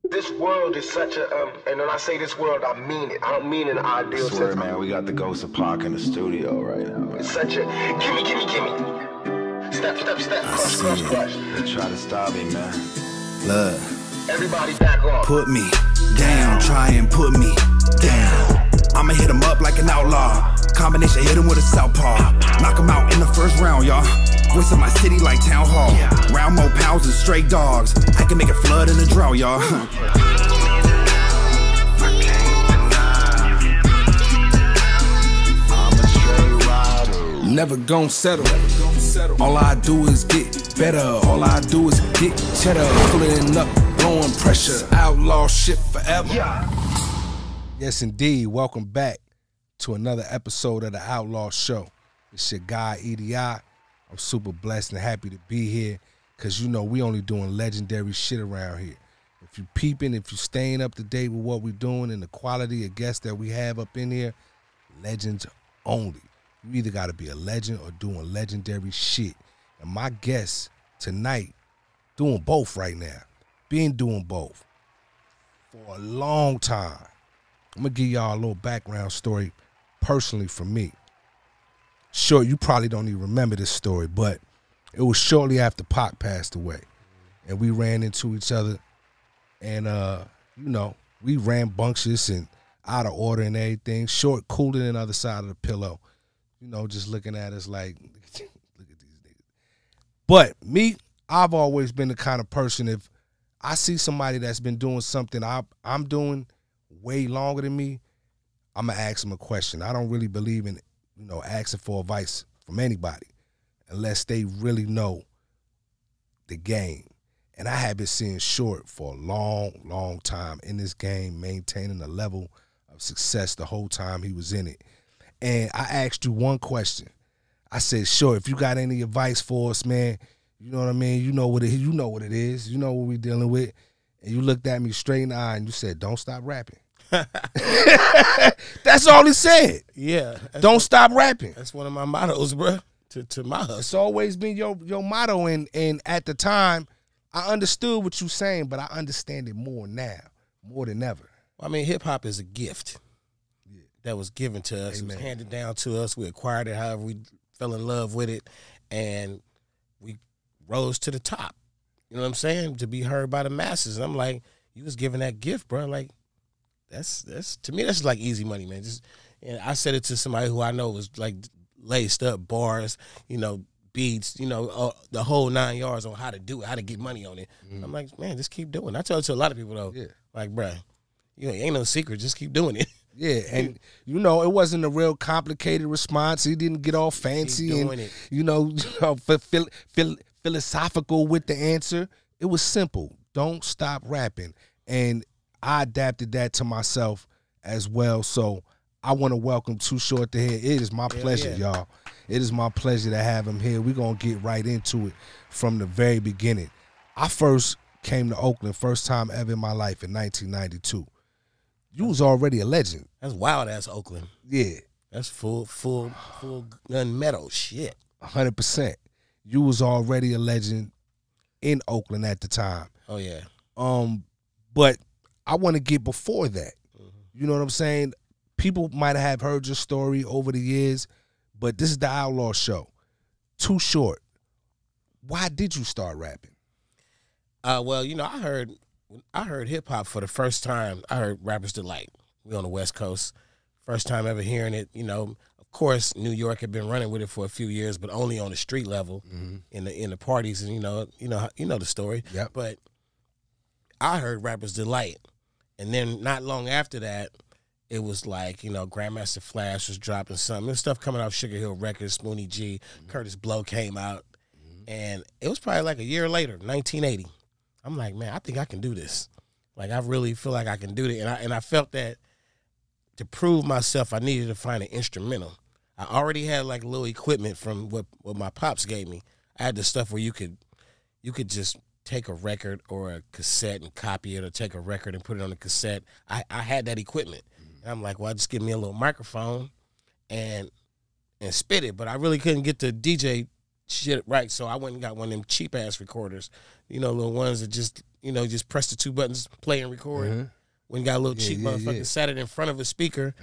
This world is such a, and when I say this world, I mean it. I don't mean an ideal I swear, sense. man, we got the Ghost of Pac in the studio right now. Man. It's such a, gimme. Step, crush. They try to stop me, man. Look, Everybody back off. put me down, try and put me down. I'ma hit him up like an outlaw. Combination, hit him with a southpaw. Knock him out in the first round, y'all. Voice of my city like town hall. Round more pounds than stray dogs. I can make it flood in the drought, y'all. Never gon' settle. All I do is get better. All I do is get cheddar. Pulling up, blowing pressure. Outlaw shit forever. Yes, indeed. Welcome back to another episode of the Outlaw Show. It's your guy, E.D.I. I'm super blessed and happy to be here because, you know, we only doing legendary shit around here. If you peeping, if you staying up to date with what we're doing and the quality of guests that we have up in here, legends only. You either got to be a legend or doing legendary shit. And my guest tonight, doing both right now. Been doing both for a long time. I'm going to give y'all a little background story personally from me. Sure, you probably don't even remember this story, but it was shortly after Pac passed away. And we ran into each other. And, you know, we rambunctious and out of order and everything. Short, cooler than the other side of the pillow. You know, just looking at us like, look at these niggas. But me, I've always been the kind of person, if I see somebody that's been doing something I'm doing way longer than me, I'm going to ask them a question. I don't really believe in, you know, asking for advice from anybody unless they really know the game. And I have been seeing Short for a long time in this game, maintaining a level of success the whole time he was in it. And I asked you one question. I said, Short, if you got any advice for us, man, you know what I mean? You know what it is. You know what it is. You know what we're dealing with. And you looked at me straight in the eye and you said, don't stop rapping. That's all he said. Yeah. Don't stop rapping. That's one of my mottos, bro, to my hustle. It's always been your motto. And at the time, I understood what you're saying, but I understand it more now, more than ever. I mean, hip-hop is a gift that was given to us. Amen. It was handed down to us. We acquired it however we fell in love with it, and we rose to the top. You know what I'm saying? To be heard by the masses. And I'm like, you was given that gift, bro. Like, that's to me, that's like easy money, man. Just, and I said it to somebody who I know was like laced up, bars, you know, beats, you know, the whole 9 yards on how to do it, how to get money on it. I'm like, man, just keep doing it. I tell it to a lot of people, though. Yeah. Like, bro, you ain't no secret. Just keep doing it. Yeah, and, you know, it wasn't a real complicated response. He didn't get all fancy and, you know, philosophical with the answer. It was simple. Don't stop rapping. And I adapted that to myself as well. So I want to welcome tooshort to here. It is my pleasure, y'all. It is my pleasure to have him here. We're going to get right into it from the very beginning. I first came to Oakland, first time ever in my life, in 1992. You was already a legend. That's wild ass Oakland. Yeah. That's full gun metal shit. 100%. You was already a legend in Oakland at the time. Oh yeah. But I want to get before that. You know what I'm saying? People might have heard your story over the years, but this is the Outlaw Show. Tooshort. Why did you start rapping? Well, you know, I heard hip hop for the first time. I heard Rapper's Delight. We on the West Coast. First time ever hearing it. You know, of course, New York had been running with it for a few years, but only on the street level, in the parties, and you know the story. Yep. But I heard Rapper's Delight, and then not long after that, it was like, you know, Grandmaster Flash was dropping something. There was stuff coming off Sugar Hill Records, Spoonie G, Curtis Blow came out, and it was probably like a year later, 1980. I'm like, man, I think I can do this. Like, I really feel like I can do it. And I felt that to prove myself, I needed to find an instrumental. I already had like little equipment from what my pops gave me. I had the stuff where you could just take a record or a cassette and copy it, or take a record and put it on a cassette. I had that equipment. And I'm like, well, just give me a little microphone and spit it. But I really couldn't get the DJ shit right. So I went and got one of them cheap ass recorders, little ones that just just press the 2 buttons, play and record. Went and got a little cheap motherfucker, sat it in front of a speaker,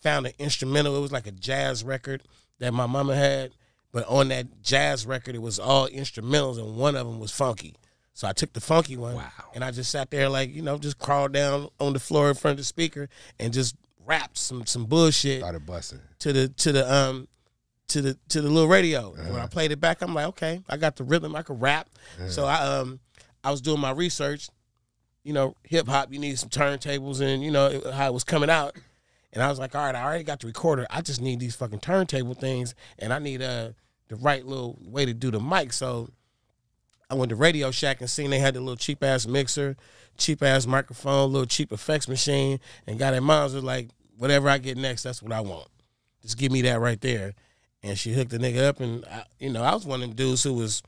found an instrumental. It was like a jazz record that my mama had, but on that jazz record it was all instrumentals, and one of them was funky. So I took the funky one, and I just sat there just crawled down on the floor in front of the speaker and just rapped some bullshit. Started busting to the little radio. When I played it back, I'm like, okay, I got the rhythm, I could rap. So I was doing my research. Hip hop, you need some turntables and how it was coming out. And I was like, all right, I already got the recorder. I just need these fucking turntable things, and I need the right little way to do the mic. So I went to Radio Shack and seen they had the little cheap ass mixer, cheap ass microphone, little cheap effects machine, and got in mine. Was like, whatever I get next, that's what I want. Just give me that right there. And she hooked the nigga up, and I was one of them dudes who was.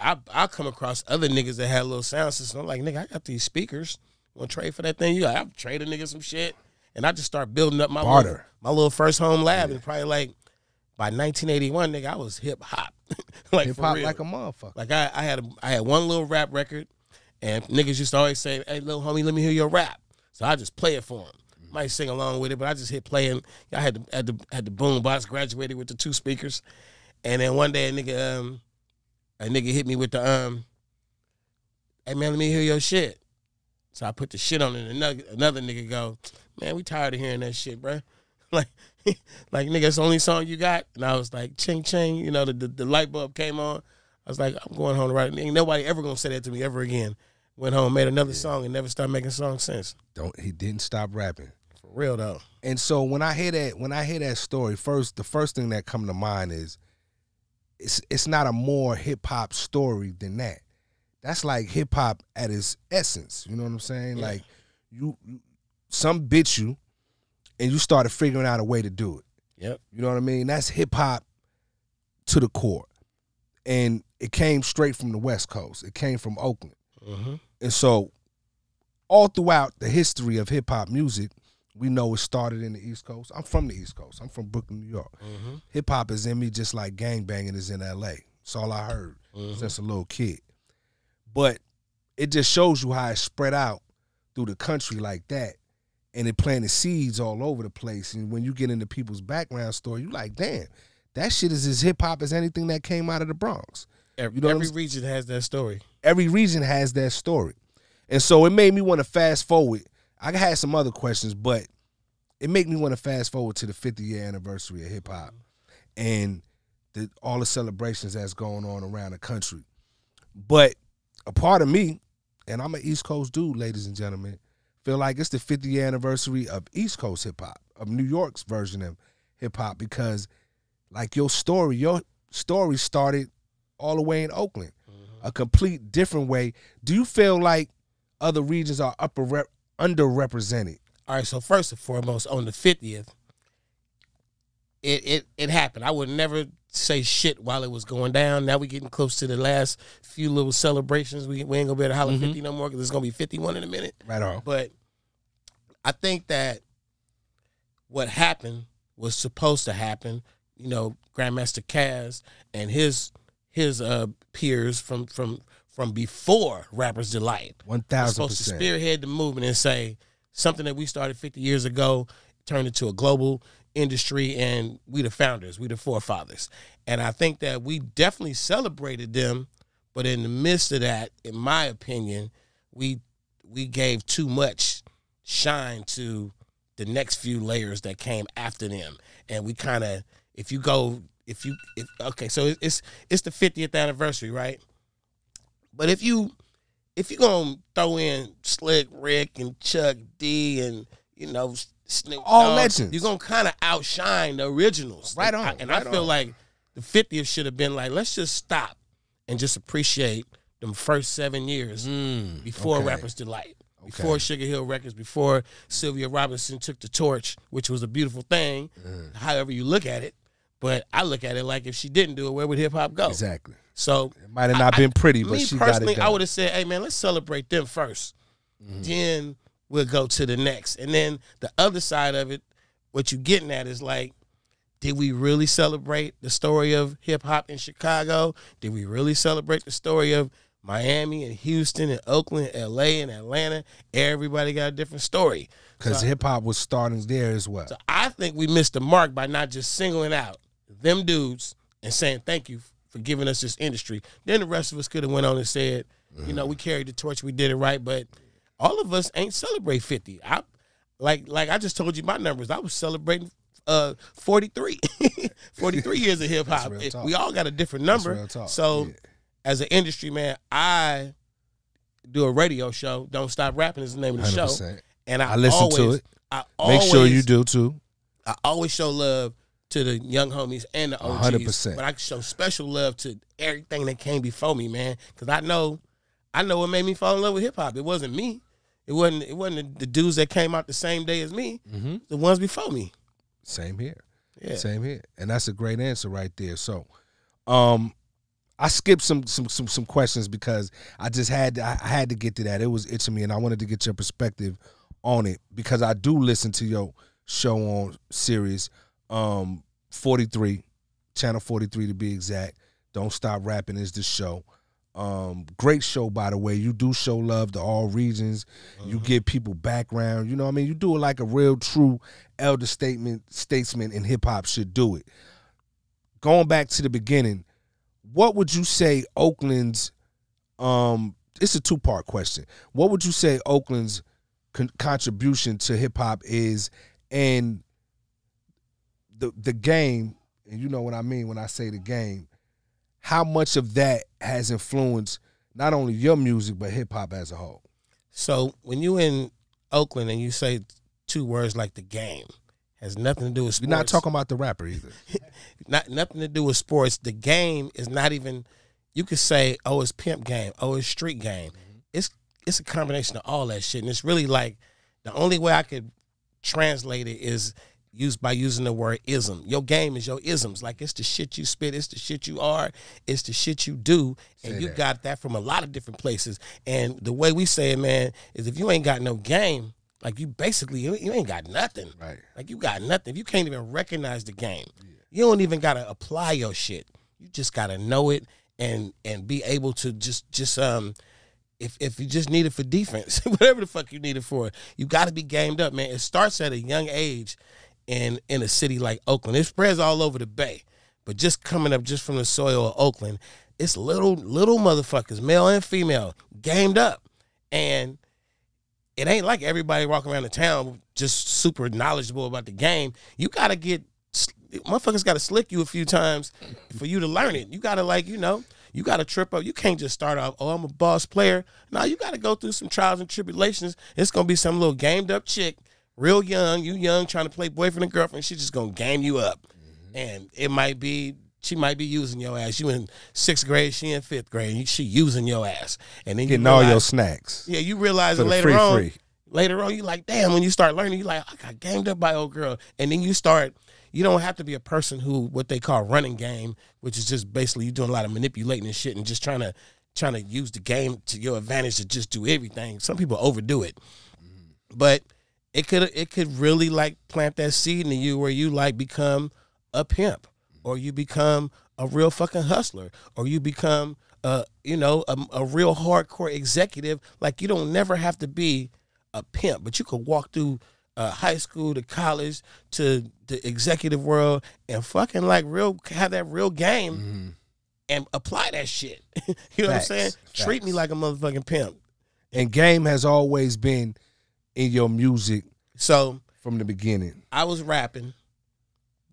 I come across other niggas that had a little sound system. I'm like, nigga, I got these speakers. Want to trade for that thing? I'll trade a nigga some shit. And I just start building up my little first home lab. And probably like by 1981, nigga, I was hip hop. Like hip hop like a motherfucker. Like I had one little rap record, and niggas used to always say, hey, little homie, let me hear your rap. So I just play it for them. Might sing along with it, but I just hit play, and I had the boom box, graduated with the 2 speakers. And then one day a nigga hit me with the hey man, let me hear your shit. So I put the shit on it, and another nigga go, man, we tired of hearing that shit, bro. like nigga, it's the only song you got? And I was like, ching ching, the light bulb came on. I was like, I'm going home to write. Ain't nobody ever gonna say that to me ever again. Went home, made another song, and never stopped making songs since. He didn't stop rapping. For real though. And so when I hear that story, the first thing that come to mind is it's not a more hip hop story than that. That's like hip hop at its essence. You know what I'm saying? Yeah. Like some bit you, and you started figuring out a way to do it. Yep. You know what I mean? That's hip hop to the core, and it came straight from the West Coast. It came from Oakland, and so all throughout the history of hip hop music, we know it started in the East Coast. I'm from the East Coast. I'm from Brooklyn, New York. Hip hop is in me just like gangbanging is in LA. That's all I heard since a little kid. But it just shows you how it spread out through the country like that, and it planted seeds all over the place. And when you get into people's background story, you like, damn, that shit is as hip hop as anything that came out of the Bronx. Every region has that story. Every region has that story. And so it made me want to fast forward. I had some other questions, but it made me want to fast forward to the 50-year anniversary of hip hop and all the celebrations that's going on around the country. But a part of me, and I'm an East Coast dude, ladies and gentlemen, feel like it's the 50th anniversary of East Coast hip hop, of New York's version of hip hop, because like your story started all the way in Oakland, a complete different way. Do you feel like other regions are underrepresented? All right, so first and foremost, on the 50th, it happened. I would never say shit while it was going down. Now we getting close to the last few little celebrations. We ain't gonna be able to holler 50 no more, because it's gonna be 51 in a minute. Right on. But I think that what happened was supposed to happen. Grandmaster Caz and his peers from before Rapper's Delight 1,000% supposed to spearhead the movement and say something that we started 50 years ago turned into a global industry, and we the founders, we the forefathers. And I think that we definitely celebrated them, but in the midst of that, in my opinion, we gave too much shine to the next few layers that came after them. And we kind of, okay, so it's the 50th anniversary, right? But if you gonna throw in Slick Rick and Chuck D and Snoop all legends, you're gonna kind of outshine the originals. Right on. I feel like the 50th should have been like, let's just stop and just appreciate them first 7 years before Rapper's Delight, before Sugar Hill Records, before Sylvia Robinson took the torch, which was a beautiful thing, however you look at it. But I look at it like, if she didn't do it, where would hip hop go? Exactly. So it might have not been pretty, but she got it personally, done. I would have said, hey man, let's celebrate them first. Then we'll go to the next. And then the other side of it, what you're getting at is like, did we really celebrate the story of hip hop in Chicago? Did we really celebrate the story of Miami and Houston and Oakland, LA and Atlanta? Everybody got a different story. Because hip hop was starting there as well. So I think we missed the mark by not just singling out them dudes and saying thank you for giving us this industry. Then the rest of us could have went on and said, you know, we carried the torch, we did it right, but all of us ain't celebrate 50. Like I just told you my numbers. I was celebrating 43. 43 years of hip hop. We all got a different number. So as an industry man, I do a radio show. Don't Stop Rapping is the name of the 100%. show. And I listen to it. Make sure you do too. I always show love to the young homies and the OGs. 100%. But I show special love to everything that came before me, man. Because I know what made me fall in love with hip hop. It wasn't me. It wasn't the dudes that came out the same day as me. The ones before me. Same here. Yeah. Same here. And that's a great answer right there. So, I skipped some questions because I had to get to that. It was itching me, and I wanted to get your perspective on it because I do listen to your show on Sirius 43, channel 43 to be exact. Don't Stop Rapping is the show. Great show, by the way. You do show love to all regions. You give people background. You know what I mean? You do it like a real, true elder statesman in hip-hop should do it. Going back to the beginning, what would you say Oakland's, it's a two-part question. What would you say Oakland's contribution to hip-hop is, and the game, and you know what I mean when I say the game, how much of that has influenced not only your music, but hip-hop as a whole? So when you in Oakland and you say two words like the game, has nothing to do with sports. You're not talking about the rapper either. Nothing to do with sports. The game is not even, you could say, oh, it's pimp game. Oh, it's street game. It's a combination of all that shit. And it's really like, the only way I could translate it is by using the word ism. Your game is your isms. Like, it's the shit you spit, it's the shit you are, it's the shit you do, and you got that from a lot of different places. And the way we say it, man, is if you ain't got no game, like, you basically, you ain't got nothing. Right. Like, you got nothing. If you can't even recognize the game, you don't even got to apply your shit. You just got to know it and be able to just if you just need it for defense, whatever the fuck you need it for, you got to be gamed up, man. It starts at a young age in a city like Oakland. It spreads all over the Bay, but just coming up just from the soil of Oakland, it's little motherfuckers, male and female, gamed up. And it ain't like everybody walking around the town just super knowledgeable about the game. You got to motherfuckers got to slick you a few times for you to learn it. You got to, you got to trip up. You can't just start off, oh, I'm a boss player. No, you got to go through some trials and tribulations. It's going to be some little gamed up chick, real young, trying to play boyfriend and girlfriend. She's just going to game you up. And she might be using your ass. You in 6th grade, she in 5th grade. She using your ass. And then getting all your snacks. Yeah, you realize it later on. Later on, you like, damn, when you start learning, you like, I got gamed up by old girl. And then you don't have to be a person who, what they call running game, which is just basically you doing a lot of manipulating and shit and just trying to use the game to your advantage to just do everything. Some people overdo it. But it could really like plant that seed in you where you like become a pimp, or you become a real fucking hustler, or you become a real hardcore executive. Like, you don't never have to be a pimp, but you could walk through high school to college to the executive world and fucking like have that real game and apply that shit. You know what I'm saying? Treat me like a motherfucking pimp. And game has always been in your music. So from the beginning, I was rapping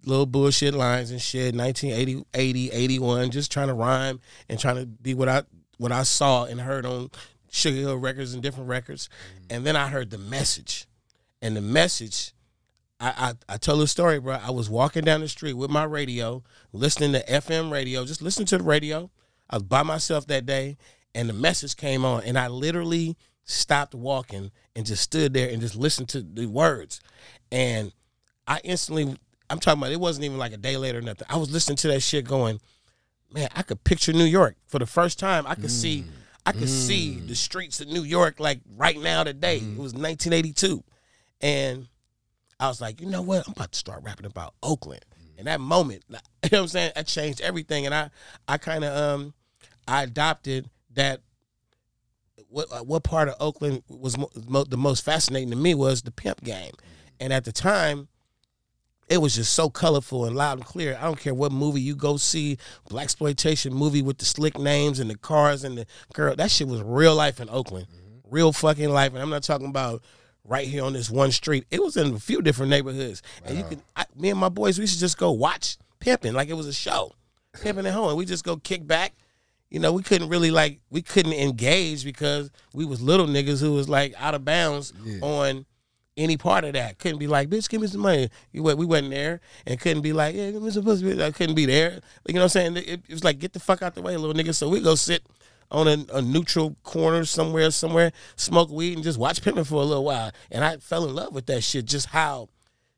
little bullshit lines and shit, 1980, 80, 81, just trying to rhyme and trying to be what I saw and heard on Sugar Hill Records and different records. And then I heard the message. And the message, I tell a story, bro. I was walking down the street with my radio, listening to FM radio, just listening to the radio. I was by myself that day, and the message came on, and I literally stopped walking and just stood there and just listened to the words. And I instantly, I'm talking about, it wasn't even like a day later or nothing. I was listening to that shit going, man, I could picture New York. For the first time, I could see the streets of New York like right now today. It was 1982. And I was like, you know what? I'm about to start rapping about Oakland. And that moment, you know what I'm saying, that changed everything. And I kind of I adopted that. What part of Oakland was the most fascinating to me was the pimp game. And at the time, it was just so colorful and loud and clear. I don't care what movie you go see, blaxploitation movie with the slick names and the cars and the girl. That shit was real life in Oakland. Real fucking life. And I'm not talking about right here on this one street. It was in a few different neighborhoods. Wow. And you could, me and my boys, we should just go watch pimping like it was a show. Pimping at home. And we just go kick back. You know, we couldn't really we couldn't engage because we was little niggas who was like out of bounds on any part of that. Couldn't be like, bitch, give me some money. We wasn't there, and couldn't be like, yeah, give me some pussy. I couldn't be there. You know what I'm saying? It was like, get the fuck out the way, little nigga. So we go sit on a neutral corner somewhere, smoke weed and just watch pimping for a little while. And I fell in love with that shit. Just how,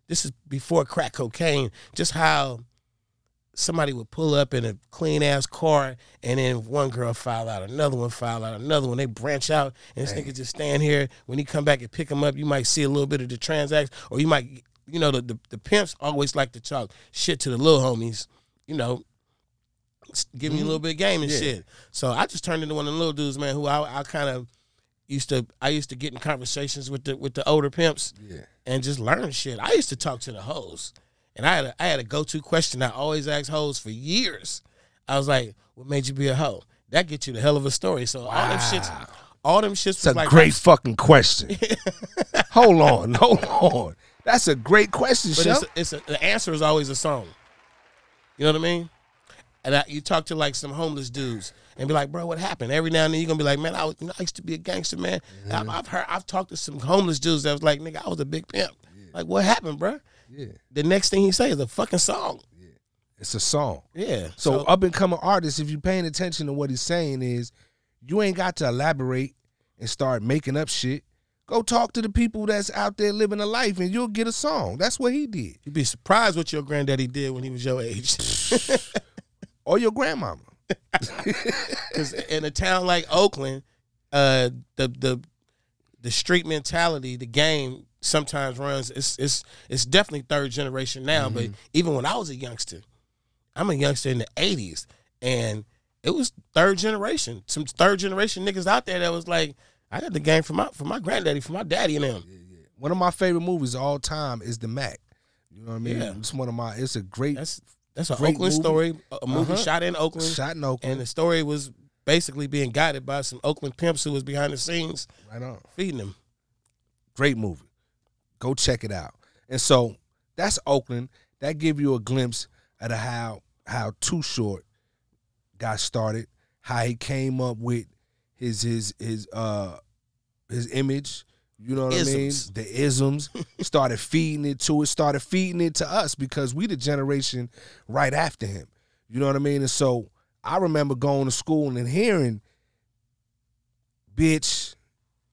this is before crack cocaine, just how somebody would pull up in a clean-ass car, and then one girl file out, another one file out, another one. They branch out, and this nigga just stand here. When he come back and pick him up, you might see a little bit of the transaction, or you might, you know, the pimps always like to talk shit to the little homies, you know, give me a little bit of game and shit. So I just turned into one of the little dudes, man, who I kind of used to get in conversations with the older pimps and just learn shit. I used to talk to the hoes. And I had a go-to question I always ask hoes for years. I was like, what made you be a hoe? That gets you the hell of a story. So all them shits was like, like, great fucking question. Hold on. That's a great question, but the answer is always a song. You know what I mean? And you talk to like some homeless dudes and be like, bro, what happened? Every now and then you're gonna be like, man, I used to be a gangster, man. I've talked to some homeless dudes that was like, nigga, I was a big pimp. Like, what happened, bro? Yeah. The next thing he say is a fucking song. Yeah. It's a song. Yeah. So up and coming artists, if you're paying attention to what he's saying, is you ain't got to elaborate and start making up shit. Go talk to the people that's out there living a life, and you'll get a song. That's what he did. You'd be surprised what your granddaddy did when he was your age. Or your grandmama. Because in a town like Oakland, the street mentality, the game sometimes runs. It's definitely third generation now, but even when I was a youngster, I'm a youngster in the 80s, and it was third generation. Some third generation niggas out there that was like, I got the game from my granddaddy, from my daddy and them. One of my favorite movies of all time is The Mac. You know what I mean? Yeah. It's a great. That's an Oakland movie. Story. A movie shot in Oakland. And the story was basically being guided by some Oakland pimps who was behind the scenes, right on, feeding them. Great movie. Go check it out. And so that's Oakland. That give you a glimpse of how Too Short got started, how he came up with his image. You know what I mean? The isms. Started feeding it to us because we the generation right after him. You know what I mean? And so I remember going to school and hearing, bitch,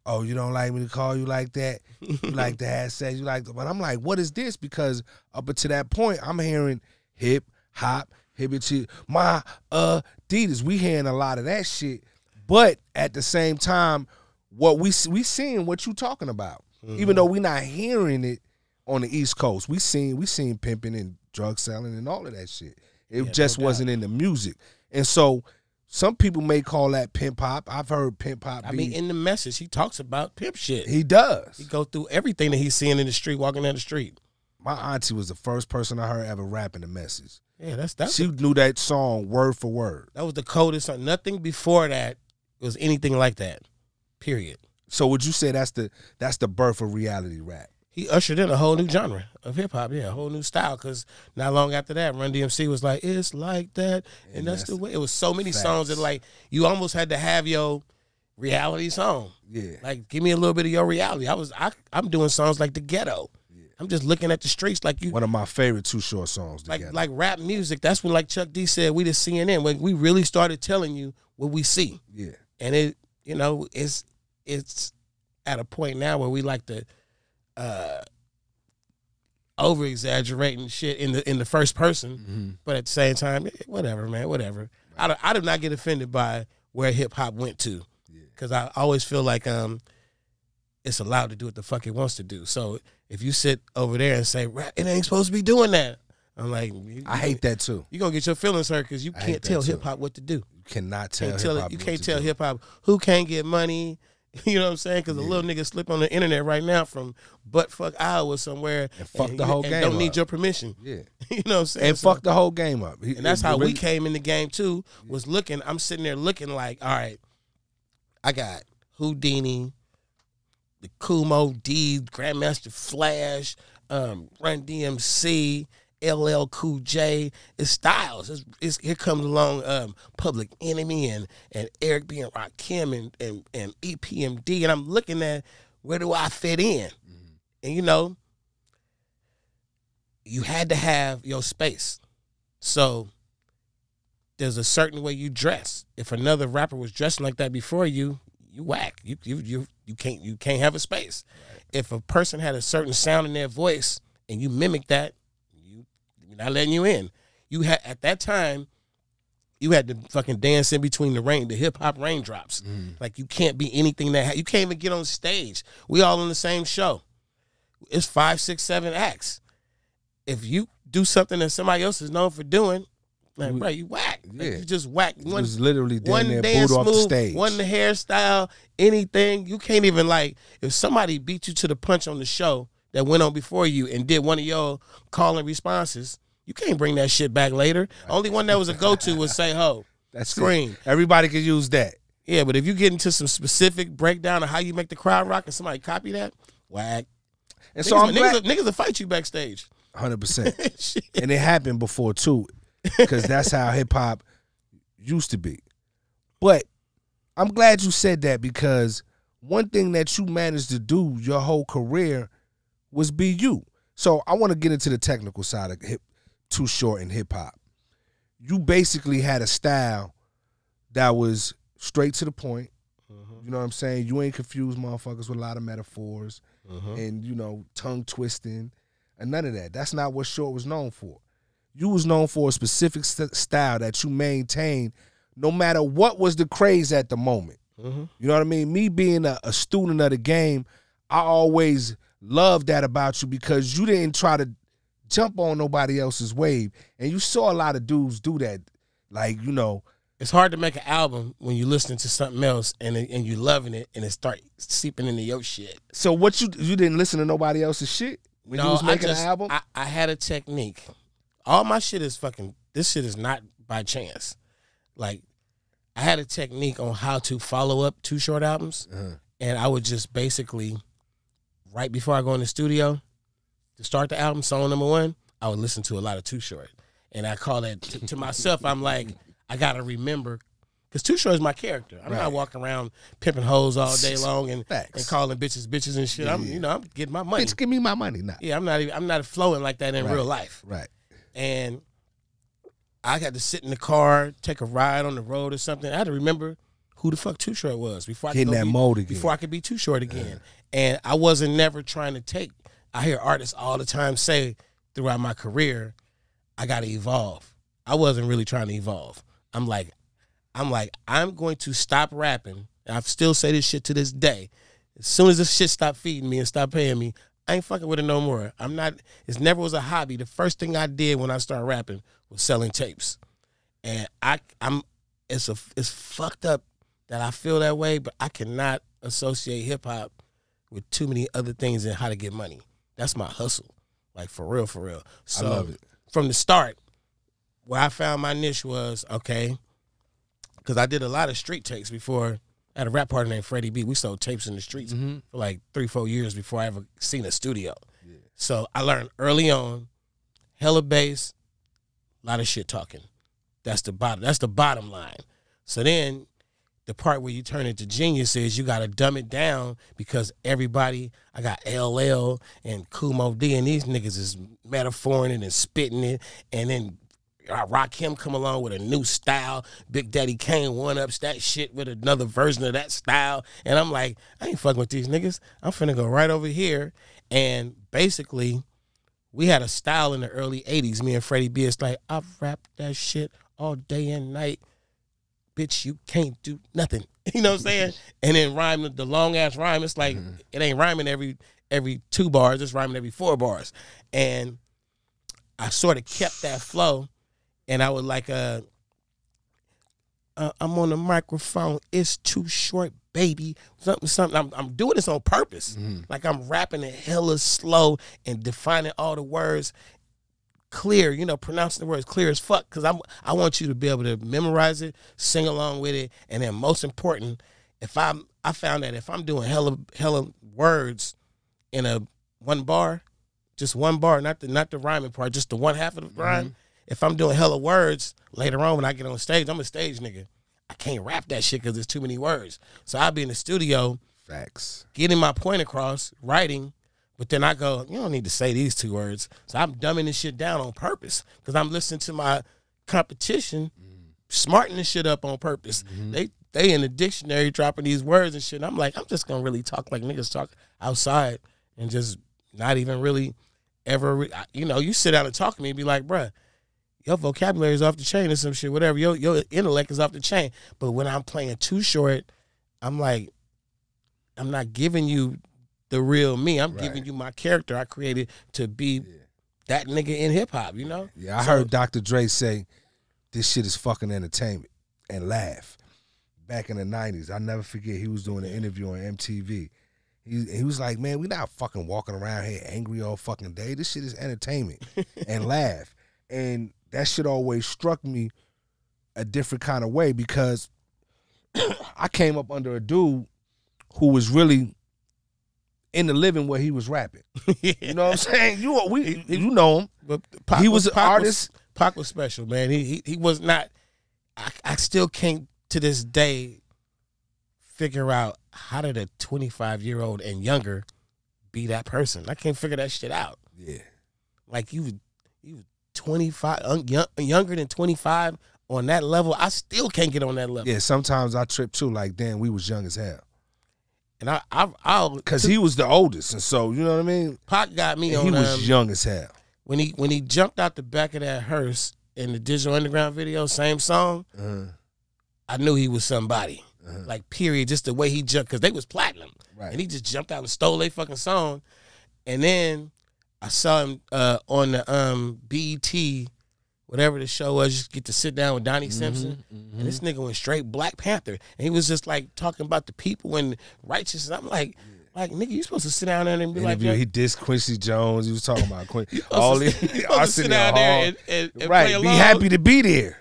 oh, you don't like me to call you like that? You like to have sex? You like to, but I'm like, what is this? Because up until that point, I'm hearing hip, hop, hibbity, my Adidas. We hearing a lot of that shit. But at the same time, what we seeing what you talking about. Even though we not hearing it on the East Coast. We seen pimping and drug selling and all of that shit. It just wasn't in the music. And so some people may call that pimp hop. I've heard pimp hop. I mean, in the message, he talks about pimp shit. He does. He go through everything that he's seeing in the street, walking down the street. My auntie was the first person I heard ever rapping the message. Yeah, that's she knew that song word for word. That was the coldest song. Nothing before that was anything like that. Period. So would you say that's the birth of reality rap? He ushered in a whole new genre of hip hop, a whole new style. Because not long after that, Run DMC was like, "It's like that," and that's the way. It was so many songs that like you almost had to have your reality song. Yeah, like give me a little bit of your reality. I'm doing songs like The Ghetto. Yeah. I'm just looking at the streets like you. One of my favorite Too Short songs. Like rap music. That's when like Chuck D said we the CNN when we really started telling you what we see. Yeah, and it it's at a point now where we like to over exaggerating shit in the first person, but at the same time, whatever, man, whatever. Right. I do not get offended by where hip hop went to, because I always feel like it's allowed to do what the fuck it wants to do. So if you sit over there and say rap, it ain't supposed to be doing that, I'm like, I hate that too. You gonna get your feelings hurt because you can't tell hip hop what to do. You cannot tell hip hop. You can't tell hip hop who can't get money. You know what I'm saying? Because a little nigga slip on the internet right now from buttfuck Iowa somewhere and fuck the whole game. Don't need your permission. Yeah, you know what I'm saying? And fuck the whole game up. And that's how we came in the game too. Was looking. I'm sitting there looking like, all right, I got Houdini, the Kumo D, Grandmaster Flash, Run DMC, LL Cool J. It's Styles. It's here comes along Public Enemy and Eric B. and Rakim and EPMD. And I'm looking at where do I fit in? Mm-hmm. And you know, you had to have your space. So there's a certain way you dress. If another rapper was dressing like that before you, you whack. You can't have a space. Right. If a person had a certain sound in their voice and you mimic that, you're not letting you in. You had at that time, you had to fucking dance in between the hip hop raindrops. Like you can't be anything you can't even get on stage. We all on the same show. It's 5, 6, 7 acts. If you do something that somebody else is known for doing, like, bro, you whack. Like, you just whack. One was literally one there, dance off move, the stage. one hairstyle, anything. You can't even if somebody beat you to the punch on the show that went on before you and did one of your call and responses, you can't bring that shit back later. Right. Only one that was a go-to was Say Ho. That's Scream. It. Everybody could use that. Yeah, but if you get into some specific breakdown of how you make the crowd rock and somebody copy that, whack. And so niggas will fight you backstage. 100%. And it happened before too, because that's how hip hop used to be. But I'm glad you said that, because one thing that you managed to do your whole career was be you. So I want to get into the technical side of Too Short and hip hop. You basically had a style that was straight to the point. You know what I'm saying? You ain't confused motherfuckers with a lot of metaphors and, you know, tongue twisting and none of that. That's not what Short was known for. You was known for a specific style that you maintained no matter what was the craze at the moment. You know what I mean? Me being a student of the game, I always loved that about you, because you didn't try to jump on nobody else's wave. And you saw a lot of dudes do that. Like, you know. It's hard to make an album when you're listening to something else and you loving it and it start seeping into your shit. So what you didn't listen to nobody else's shit when you was making an album? I had a technique. All my shit is this shit is not by chance. Like, I had a technique on how to follow up Too Short albums. And I would just basically, right before I go in the studio to start the album, song number 1, I would listen to a lot of Too Short. And I call that to myself, I'm like, I got to remember, because Too Short is my character. I'm not walking around pimping hoes all day long and calling bitches and shit. I'm getting my money. Bitch, give me my money now. Yeah, I'm not flowing like that in real life. Right. And I had to sit in the car, take a ride on the road or something. I had to remember who the fuck Too Short was before I could be Too Short again. And I wasn't never trying to take. I hear artists all the time say throughout my career, I got to evolve. I wasn't really trying to evolve. I'm like, I'm going to stop rapping. And I still say this shit to this day. As soon as this shit stop feeding me and stop paying me, I ain't fucking with it no more. It never was a hobby. The first thing I did when I started rapping was selling tapes. And it's fucked up that I feel that way, but I cannot associate hip hop with too many other things and how to get money. That's my hustle. Like, for real, for real. So I love it. From the start, where I found my niche was, okay, because I did a lot of street tapes before. I had a rap partner named Freddie B. We sold tapes in the streets for like 3-4 years before I ever seen a studio. Yeah. So I learned early on, hella bass, a lot of shit talking. That's the bottom line. So then the part where you turn into genius is you got to dumb it down, because everybody, I got LL and Kumo D, and these niggas is metaphoring it and spitting it, and then Rakim come along with a new style. Big Daddy Kane one-ups that shit with another version of that style. And I'm like, I ain't fucking with these niggas. I'm finna go right over here. And basically, we had a style in the early 80s, me and Freddie B. It's like, I rap that shit all day and night. Bitch, you can't do nothing. You know what I'm saying? And then rhyme the long-ass rhyme. It's like, it ain't rhyming every 2 bars. It's rhyming every 4 bars. And I sort of kept that flow, and I would like I'm on the microphone. It's too short, baby. Something. I'm doing this on purpose. Like I'm rapping it hella slow and defining all the words clear. Pronouncing the words clear as fuck. Because I want you to be able to memorize it, sing along with it, and then most important, I found that if I'm doing hella words in one bar, just one bar, not the rhyming part, just the one half of the rhyme. If I'm doing hella words later on when I get on stage, I'm a stage nigga. I can't rap that shit because there's too many words. So I'll be in the studio, facts, getting my point across, writing, but then I go, you don't need to say these 2 words. So I'm dumbing this shit down on purpose because I'm listening to my competition, smarting this shit up on purpose. They in the dictionary dropping these words and shit. And I'm like, I'm just gonna really talk like niggas talk outside and just not even really ever. You sit down and talk to me and be like, bruh, your vocabulary is off the chain or some shit, whatever. Your intellect is off the chain. But when I'm playing Too Short, I'm like, I'm not giving you the real me. I'm giving you my character I created to be that nigga in hip hop, Yeah, I heard Dr. Dre say, this shit is fucking entertainment, and laugh. Back in the 90s, I'll never forget, he was doing an interview on MTV. He was like, man, we not fucking walking around here angry all fucking day. This shit is entertainment, and laugh. And that shit always struck me a different kind of way because I came up under a dude who was really in the living where he was rapping. You know what I'm saying? You know him. But he was an artist. Pac was special, man. He was not. I still can't to this day figure out how did a 25-year-old and younger be that person. I can't figure that shit out. Yeah, like you 25, younger than 25 on that level. I still can't get on that level. Yeah, sometimes I trip too. Like, damn, we was young as hell. And I'll because he was the oldest, and so you know what I mean. Pac got me and on. He was young as hell when he jumped out the back of that hearse in the Digital Underground video, same song. I knew he was somebody. Like, period. Just the way he jumped, because they was platinum, right? And he just jumped out and stole their fucking song, and then I saw him on the BET, whatever the show was, just get to sit down with Donnie Simpson. And this nigga went straight Black Panther. And he was just like talking about the people and righteousness. And I'm like, nigga, you supposed to sit down there and be like, he dissed Quincy Jones. He was talking about Quincy. All the sit down there and right. Play along. Be happy to be there.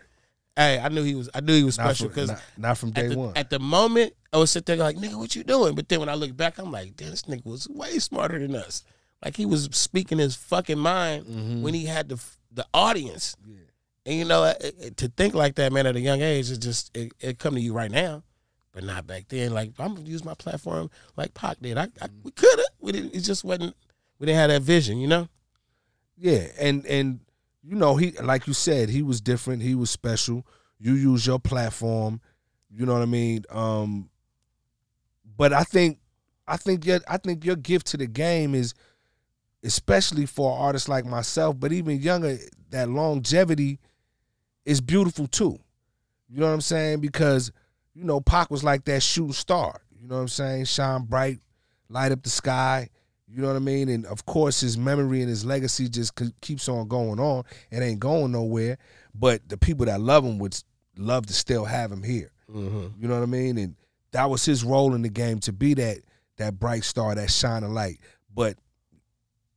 Hey, I knew he was special because not from day one. At the moment, I would sit there like, nigga, what you doing? But then when I look back, I'm like, damn, this nigga was way smarter than us. Like, he was speaking his fucking mind when he had the audience. Yeah. And, to think like that, man, at a young age, it come to you right now, but not back then. Like, I'm going to use my platform like Pac did. We could have. It just wasn't, we didn't have that vision, Yeah, and he, like you said, he was different. He was special. You use your platform, you know what I mean? But I think your gift to the game is, especially for artists like myself, but even younger, that longevity is beautiful too. You know what I'm saying? Because, Pac was like that shooting star. You know what I'm saying? Shine bright, light up the sky. You know what I mean? And, of course, his memory and his legacy just keeps on going on. It ain't going nowhere. But the people that love him would love to still have him here. You know what I mean? And that was his role in the game, to be that bright star, that shining light. But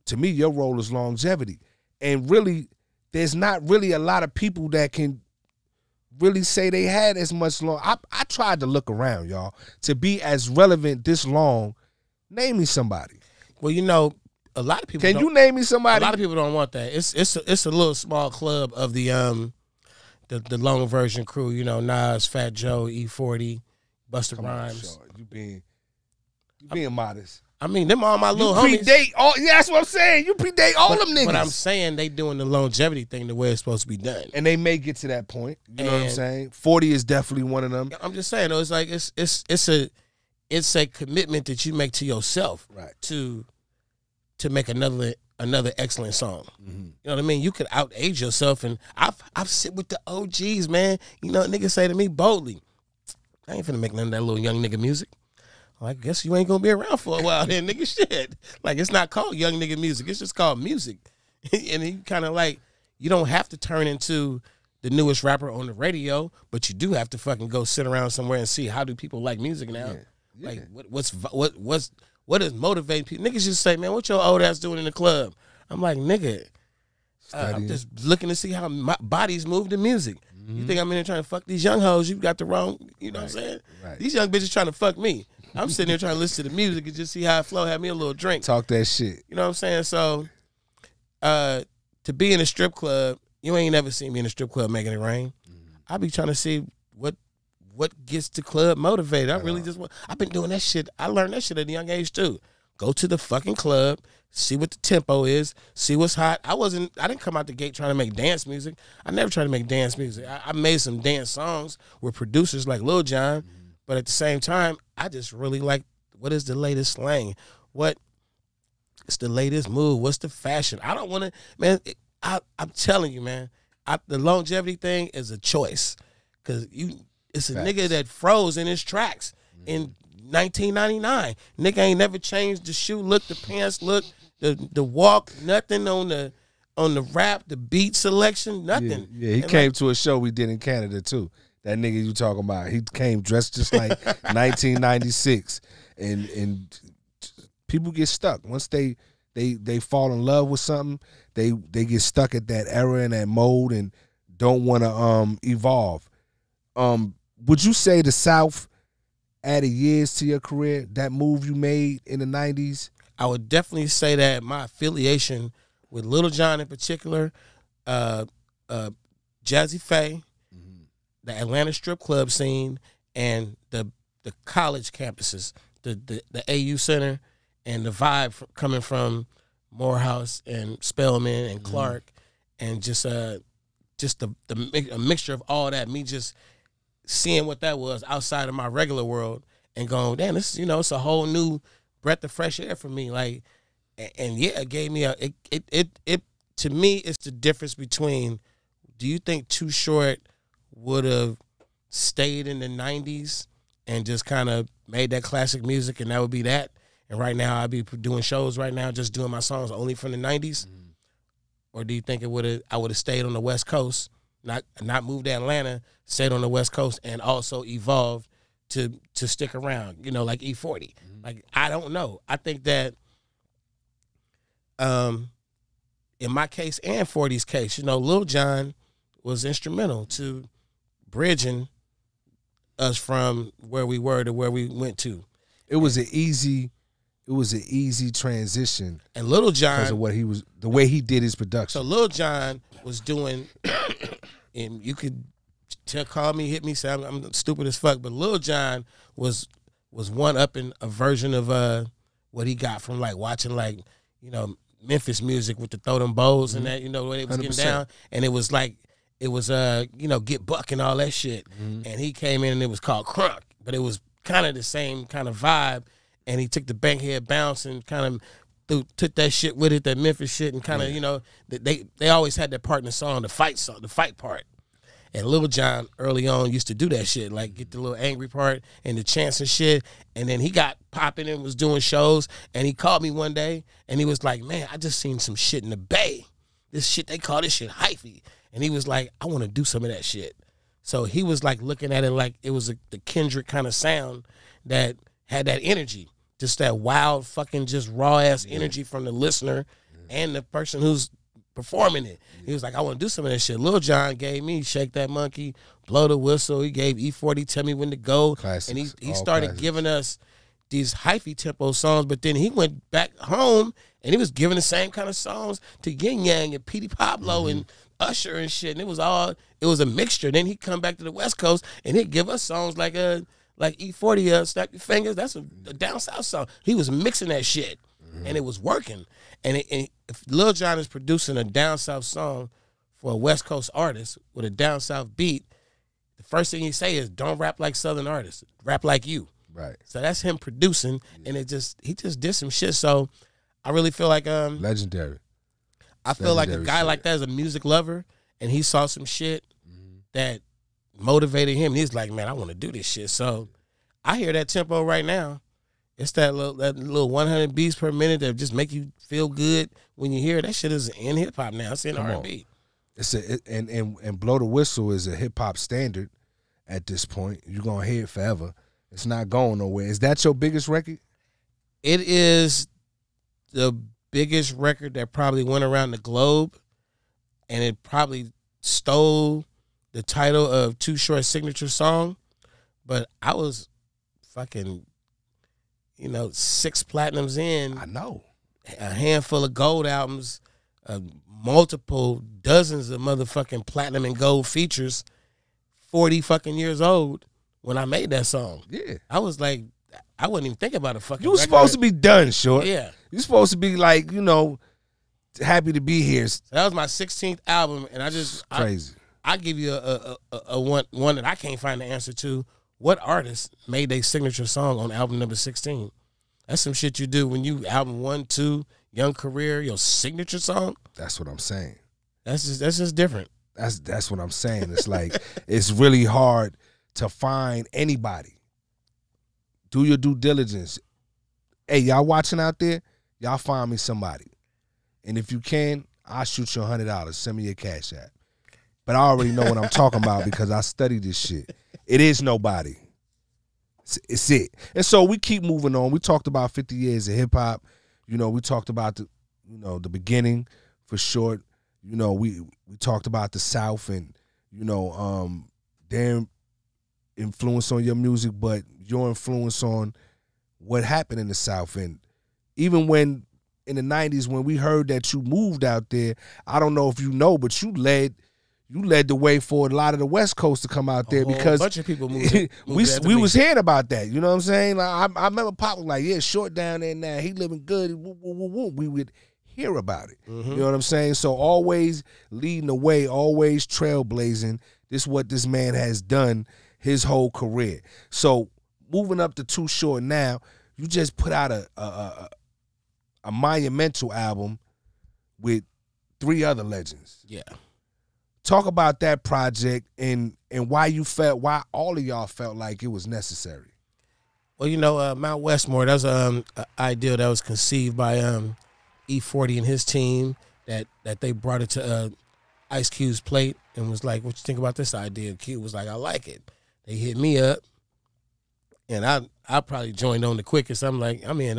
to me, your role is longevity. And really, there's not really a lot of people that can really say they had as much long. I tried to look around, y'all. To be as relevant this long, name me somebody. Well, a lot of people. Can you name me somebody? A lot of people don't want that. It's a little small club of the long version crew. Nas, Fat Joe, E40, Busta Rhymes. You being modest. I mean, them all my little homies. That's what I'm saying. You predate all them niggas. But I'm saying they doing the longevity thing the way it's supposed to be done. And they may get to that point. You know what I'm saying? 40 is definitely one of them. I'm just saying, though, it's like it's a commitment that you make to yourself, right? To make another excellent song. You know what I mean? You could outage yourself, and I've sit with the OGs, man. Niggas say to me boldly, I ain't finna make none of that little young nigga music. Well, I guess you ain't gonna be around for a while then, nigga. Shit. Like, it's not called young nigga music. It's just called music. And he kind of like, you don't have to turn into the newest rapper on the radio, but you do have to fucking go sit around somewhere and see how do people like music now. Yeah. Like what is motivating people? Niggas just say, man, what your old ass doing in the club? I'm like, nigga, I'm just looking to see how my bodies move to music. You think I'm in there trying to fuck these young hoes? You got the wrong, you know what I'm saying? Right. These young bitches trying to fuck me. I'm sitting there trying to listen to the music and just see how it flow, have me a little drink. Talk that shit. You know what I'm saying? So to be in a strip club, you ain't never seen me in a strip club making it rain. I be trying to see what gets the club motivated. I've been doing that shit. I learned that shit at a young age too. Go to the fucking club, see what the tempo is, see what's hot. I didn't come out the gate trying to make dance music. I never tried to make dance music. I made some dance songs with producers like Lil Jon, but at the same time, I just really like what is the latest slang? What is the latest move? What's the fashion? I don't want to, man, I'm telling you, man, the longevity thing is a choice. Because it's a nigga that froze in his tracks in 1999. Nigga ain't never changed the shoe look, the pants look, the walk, nothing on the rap, the beat selection, nothing. Yeah, he came to a show we did in Canada too. That nigga you talking about, he came dressed just like 1996, and people get stuck once they fall in love with something. They get stuck at that era and that mode and don't want to evolve. Would you say the South added years to your career? That move you made in the 90s? I would definitely say that my affiliation with Lil Jon in particular, Jazzy Faye, the Atlanta strip club scene, and the college campuses, the AU Center, and the vibe coming from Morehouse and Spelman and Clark, and just a mixture of all that. Me just seeing what that was outside of my regular world and going, damn, this it's a whole new breath of fresh air for me. Like, and yeah, it gave me it to me, it's the difference between, do you think Too Short would have stayed in the 90s and just kind of made that classic music and that would be that? And right now I'd be doing shows right now, just doing my songs only from the 90s? Or do you think I would have stayed on the West Coast, not moved to Atlanta, stayed on the West Coast, and also evolved to stick around, like E40? Like, I don't know. I think that in my case and 40's case, Lil Jon was instrumental to bridging us from where we were to where we went to. It was an easy transition. And Lil Jon, because of the way he did his production. So Lil Jon was doing, and you could call me, hit me, say I'm stupid as fuck, but Lil Jon was one-upping a version of what he got from like watching Memphis music with the throw them bows and that, the way they was 100%. getting down, and it was Get Buck and all that shit. And he came in and it was called Crunk, but it was kind of the same kind of vibe. And he took the Bankhead Bounce and kind of took that shit with it, that Memphis shit, and kind of, they always had that part in the song, the fight part. And Lil Jon early on used to do that shit, like get the little angry part and the chants and shit. And then he got popping and was doing shows. And he called me one day and he was like, man, I just seen some shit in the Bay. This shit, they call this shit hyphy. And he was like, I want to do some of that shit. So he was like looking at it like it was the Kendrick kind of sound that had that energy. Just that wild fucking just raw ass energy from the listener and the person who's performing it. He was like, I want to do some of that shit. Lil Jon gave me Shake That Monkey, Blow the Whistle. He gave E40 Tell Me When to Go. Classics, and he started giving us these hyphy tempo songs, but then he went back home and he was giving the same kind of songs to Yin Yang and Petey Pablo and Usher and shit. And it was a mixture. Then he'd come back to the West Coast and he'd give us songs like E40, Snap Your Fingers. That's a down south song. He was mixing that shit, and it was working. And if Lil Jon is producing a down south song for a West Coast artist with a down south beat, the first thing he say is, "Don't rap like Southern artists. Rap like you." Right. So that's him producing, and he just did some shit. So I really feel like legendary. I feel like a guy like that is a music lover, and he saw some shit that motivated him. He's like, man, I want to do this shit. So I hear that tempo right now. It's that little 100 beats per minute that just make you feel good when you hear it. That shit is in hip hop now. It's in R&B. And Blow the Whistle is a hip hop standard at this point. You're gonna hear it forever. It's not going nowhere. Is that your biggest record? It is the biggest record that probably went around the globe, and it probably stole the title of Too Short's signature song. But I was fucking, 6 platinums in. I know. A handful of gold albums, multiple dozens of motherfucking platinum and gold features, 40 fucking years old when I made that song. Yeah. I was like, I wasn't even thinking about a fucking You were record. supposed to be done, Short. Yeah. You're supposed to be like, happy to be here. So that was my 16th album, and Crazy. I give you a one that I can't find the answer to. What artist made their signature song on album number 16? That's some shit you do when you album 1, 2, Young Career, your signature song. That's what I'm saying. That's just different. That's what I'm saying. It's like it's really hard to find anybody. Do your due diligence. Hey, y'all watching out there? Y'all find me somebody. And if you can, I'll shoot you $100. Send me your Cash App. But I already know what I'm talking about because I studied this shit. It is nobody. It's it. And so we keep moving on. We talked about 50 years of hip hop. We talked about the beginning for Short. We talked about the South and their influence on your music, but your influence on what happened in the South. And even when in the 90s when we heard that you moved out there, I don't know if you know, but you led the way for a lot of the West Coast to come out there because a bunch of people moved we was hearing about that. You know what I'm saying? Like, I remember Pop was like, yeah, Short down there now. He living good. Woo, woo, woo, woo. We would hear about it. You know what I'm saying? So always leading the way, always trailblazing. This is what this man has done his whole career. So moving up to Too Short now, you just put out a monumental album with 3 other legends. Yeah. Talk about that project and why all of y'all felt like it was necessary. Well, Mount Westmore, that was an idea that was conceived by E.D.I and his team that they brought it to Ice Cube's plate and was like, what you think about this idea? Cube was like, I like it. They hit me up, and I probably joined on the quickest. I'm like, I'm in.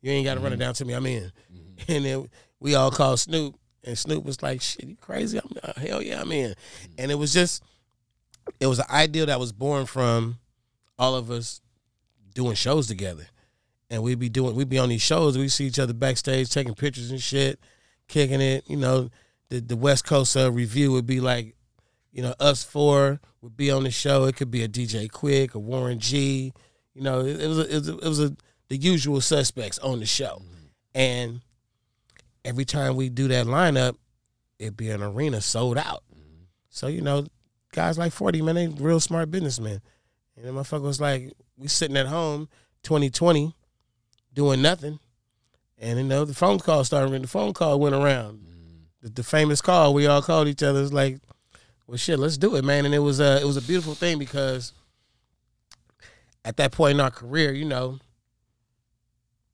You ain't got to run it down to me. I'm in. And then we all called Snoop. And Snoop was like, shit, you crazy? Hell yeah, I'm in. And it was an idea that was born from all of us doing shows together. And we'd be on these shows. We'd see each other backstage taking pictures and shit, kicking it. The West Coast review would be like, us 4 would be on the show. It could be a DJ Quick, a Warren G. It was the usual suspects on the show. And every time we do that lineup, it'd be an arena sold out. So, guys like 40, man, they real smart businessmen. And the motherfucker was like, we sitting at home, 2020, doing nothing. And, the phone call started ringing. The phone call went around. The famous call, we all called each other. It's like, well, shit, let's do it, man. And it was a beautiful thing because at that point in our career,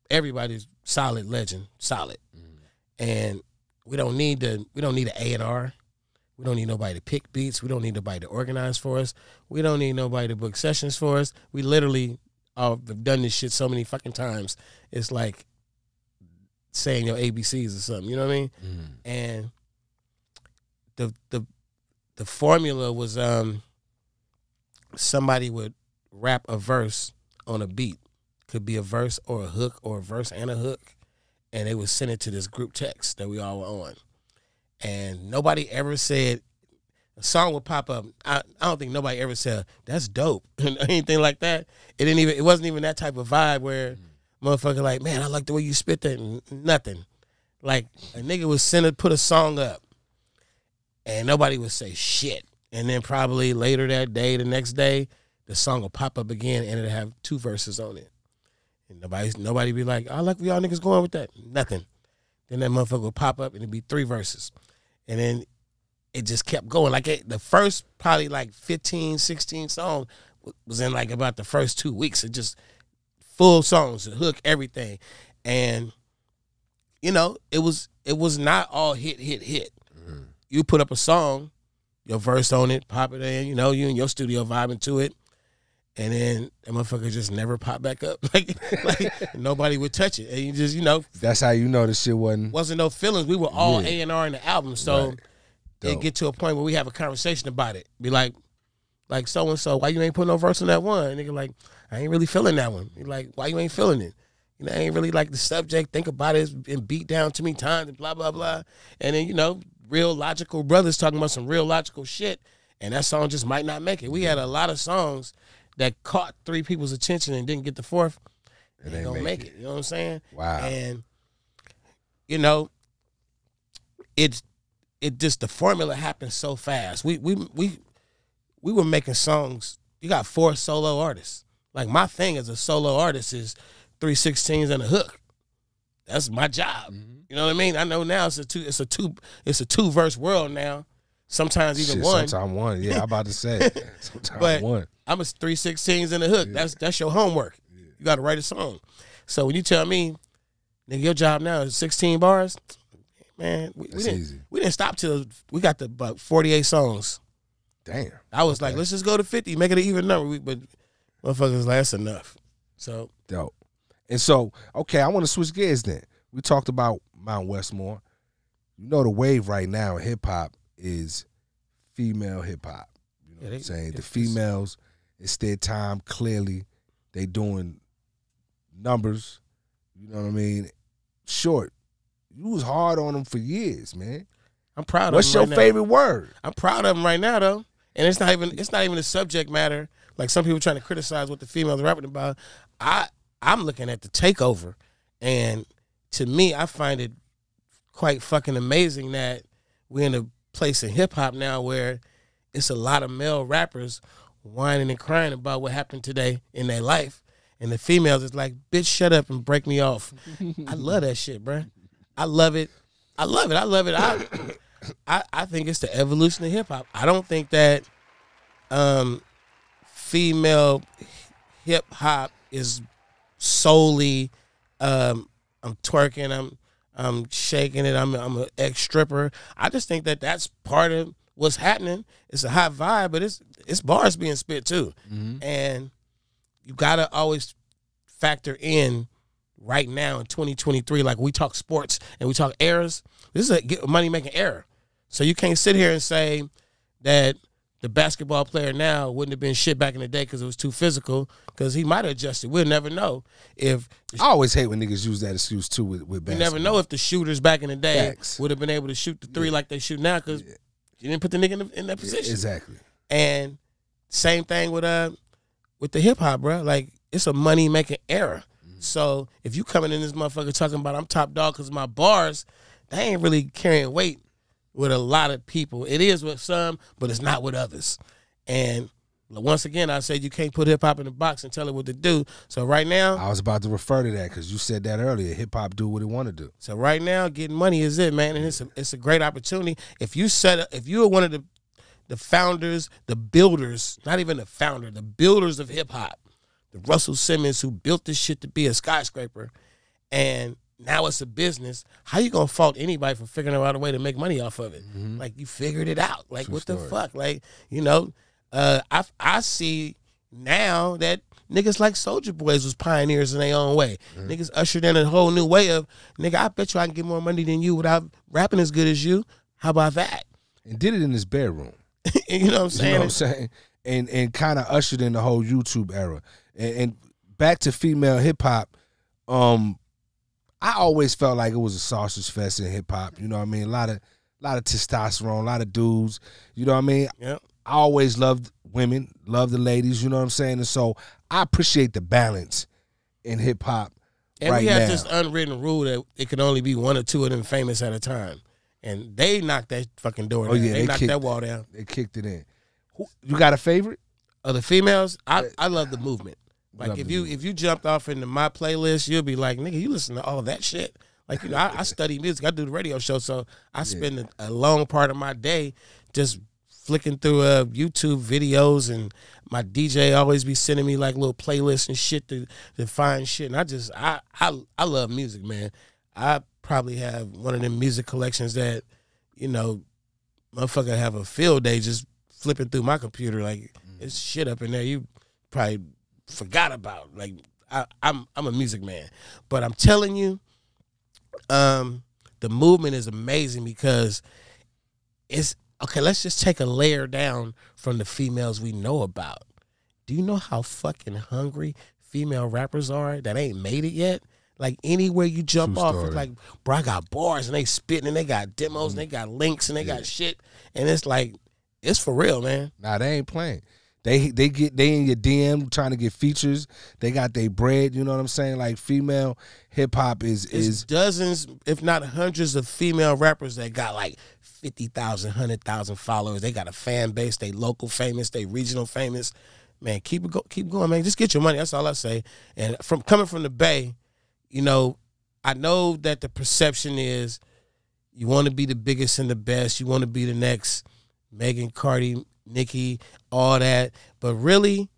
everybody's solid legend, solid. And we don't need an A&R. We don't need nobody to pick beats. We don't need nobody to organize for us. We don't need nobody to book sessions for us. We literally have done this shit so many fucking times. It's like saying your ABCs or something. You know what I mean? And the formula was somebody would rap a verse on a beat. Could be a verse or a hook or a verse and a hook. And they would send it to this group text that we all were on. And nobody ever said, a song would pop up. I don't think nobody ever said, that's dope, anything like that. It wasn't even that type of vibe where motherfucker like, man, I like the way you spit that. Nothing. Like, a nigga would put a song up, and nobody would say shit. And then probably later that day, the next day, the song will pop up again, and it'll have 2 verses on it. And nobody be like, I like where y'all niggas going with that. Nothing. Then that motherfucker would pop up and it'd be 3 verses. And then it just kept going. Like the first probably like 15, 16 songs was in like about the first 2 weeks. It just full songs, the hook, everything. And, it was not all hit. you put up a song, your verse on it, pop it in, you know, you in your studio vibing to it, and then that motherfucker just never pop back up. like nobody would touch it. And you just, you know. That's how you know the shit wasn't no feelings. We were all A&R in the album. So it get to a point where we have a conversation about it. Be like so-and-so, why you ain't put no verse on that one? And nigga like, I ain't really feeling that one. He like, why you ain't feeling it? You know, I ain't really like the subject. Think about it. It's been beat down too many times and blah, blah, blah. And then, you know, real logical brothers talking about some real logical shit. And that song just might not make it. We had a lot of songs that caught 3 people's attention and didn't get the 4th. It ain't gonna make it. You know what I'm saying? Wow. And, you know, it just, the formula happened so fast. We were making songs. You got 4 solo artists. Like, my thing as a solo artist is 3/16 and a hook. That's my job. You know what I mean? I know now it's a two verse world now. Sometimes even one. Sometimes one. Yeah, I'm about to say. Sometimes but one. I'm a 3/16 and a hook. Yeah. That's your homework. Yeah. You got to write a song. So when you tell me, nigga, your job now is 16 bars, man, we didn't stop till we got to about 48 songs. Damn. I was like, let's just go to 50, make it an even number. But motherfuckers, that's enough. So dope. And so, okay, I want to switch gears then. We talked about Mount Westmore. You know the wave right now in hip-hop is female hip-hop. You know what I'm saying? The females, it's their time, clearly. They doing numbers. You know what I mean? Short, you was hard on them for years, man. I'm proud of them. What's your favorite word? I'm proud of them right now, though. And it's not even a subject matter. Like some people trying to criticize what the females are rapping about. I'm looking at the takeover. And to me, I find it quite fucking amazing that we're in a place in hip-hop now where it's a lot of male rappers whining and crying about what happened today in their life. And the females is like, bitch, shut up and break me off. I love that shit, bro. I love it. I love it. I think it's the evolution of hip-hop. I don't think that female hip-hop is solely I'm twerking, I'm shaking it, I'm an ex-stripper. I just think that that's part of what's happening. It's a hot vibe, but it's bars being spit too. And you gotta always factor in right now in 2023, like we talk sports and we talk eras, this is a money-making era. So you can't sit here and say that the basketball player now wouldn't have been shit back in the day because it was too physical, because he might have adjusted. We'll never know. I always hate when niggas use that excuse too with basketball. We never know if the shooters back in the day would have been able to shoot the 3 like they shoot now, because you didn't put the nigga in that position. Exactly. And same thing with the hip-hop, bro. Like, it's a money-making era. So if you coming in this motherfucker talking about I'm top dog because of my bars, they ain't really carrying weight with a lot of people. It is with some, but it's not with others. And once again, I said you can't put hip-hop in a box and tell it what to do. So right now, I was about to refer to that because you said that earlier. Hip-hop do what it want to do. So right now, getting money is it, man. And it's a great opportunity. If you are one of the founders, the builders, not even the founder, the builders of hip-hop, the Russell Simmons who built this shit to be a skyscraper, and now it's a business, how you gonna fault anybody for figuring out a way to make money off of it? Like, you figured it out. Like, what the fuck? Like, you know, I see now that niggas like Soulja Boys was pioneers in their own way. Niggas ushered in a whole new way of, nigga, I bet you I can get more money than you without rapping as good as you. How about that? And did it in his bedroom. You know what I'm saying? You know what I'm saying? And kind of ushered in the whole YouTube era. And back to female hip-hop, I always felt like it was a sausage fest in hip-hop. You know what I mean? A lot of testosterone, a lot of dudes. You know what I mean? Yep. I always loved women, loved the ladies. You know what I'm saying? And so I appreciate the balance in hip-hop and right now. And we have this unwritten rule that it can only be 1 or 2 of them famous at a time. And they knocked that fucking door down. Yeah, they knocked that wall down. They kicked it in. You got a favorite? Of the females, I love the movement. Like, if you jumped off into my playlist, you'll be like, nigga, you listen to all that shit. Like, you know, I study music. I do the radio show, so I spend a long part of my day just flicking through YouTube videos, and my DJ always be sending me like little playlists and shit to find shit. And I love music, man. I probably have one of them music collections that, you know, motherfucker have a field day just flipping through my computer. Like, it's shit up in there you probably forgot about. Like, I'm a music man. But I'm telling you, the movement is amazing because it's, okay, let's just take a layer down from the females we know about. Do you know how fucking hungry female rappers are that ain't made it yet? Like, anywhere you jump True off, story. it's like, bro, I got bars and they spitting and they got demos and they got links and they got shit. And it's like, it's for real, man. Nah, they ain't playing. They in your DM trying to get features. They got their bread. You know what I'm saying? Like, female hip hop is dozens, if not hundreds, of female rappers that got like 50,000, 100,000 followers. They got a fan base. They local famous. They regional famous. Man, keep going, man. Just get your money. That's all I say. And coming from the Bay, you know, I know that the perception is you want to be the biggest and the best. You want to be the next Megan, Cardi, Nicki, all that. But really,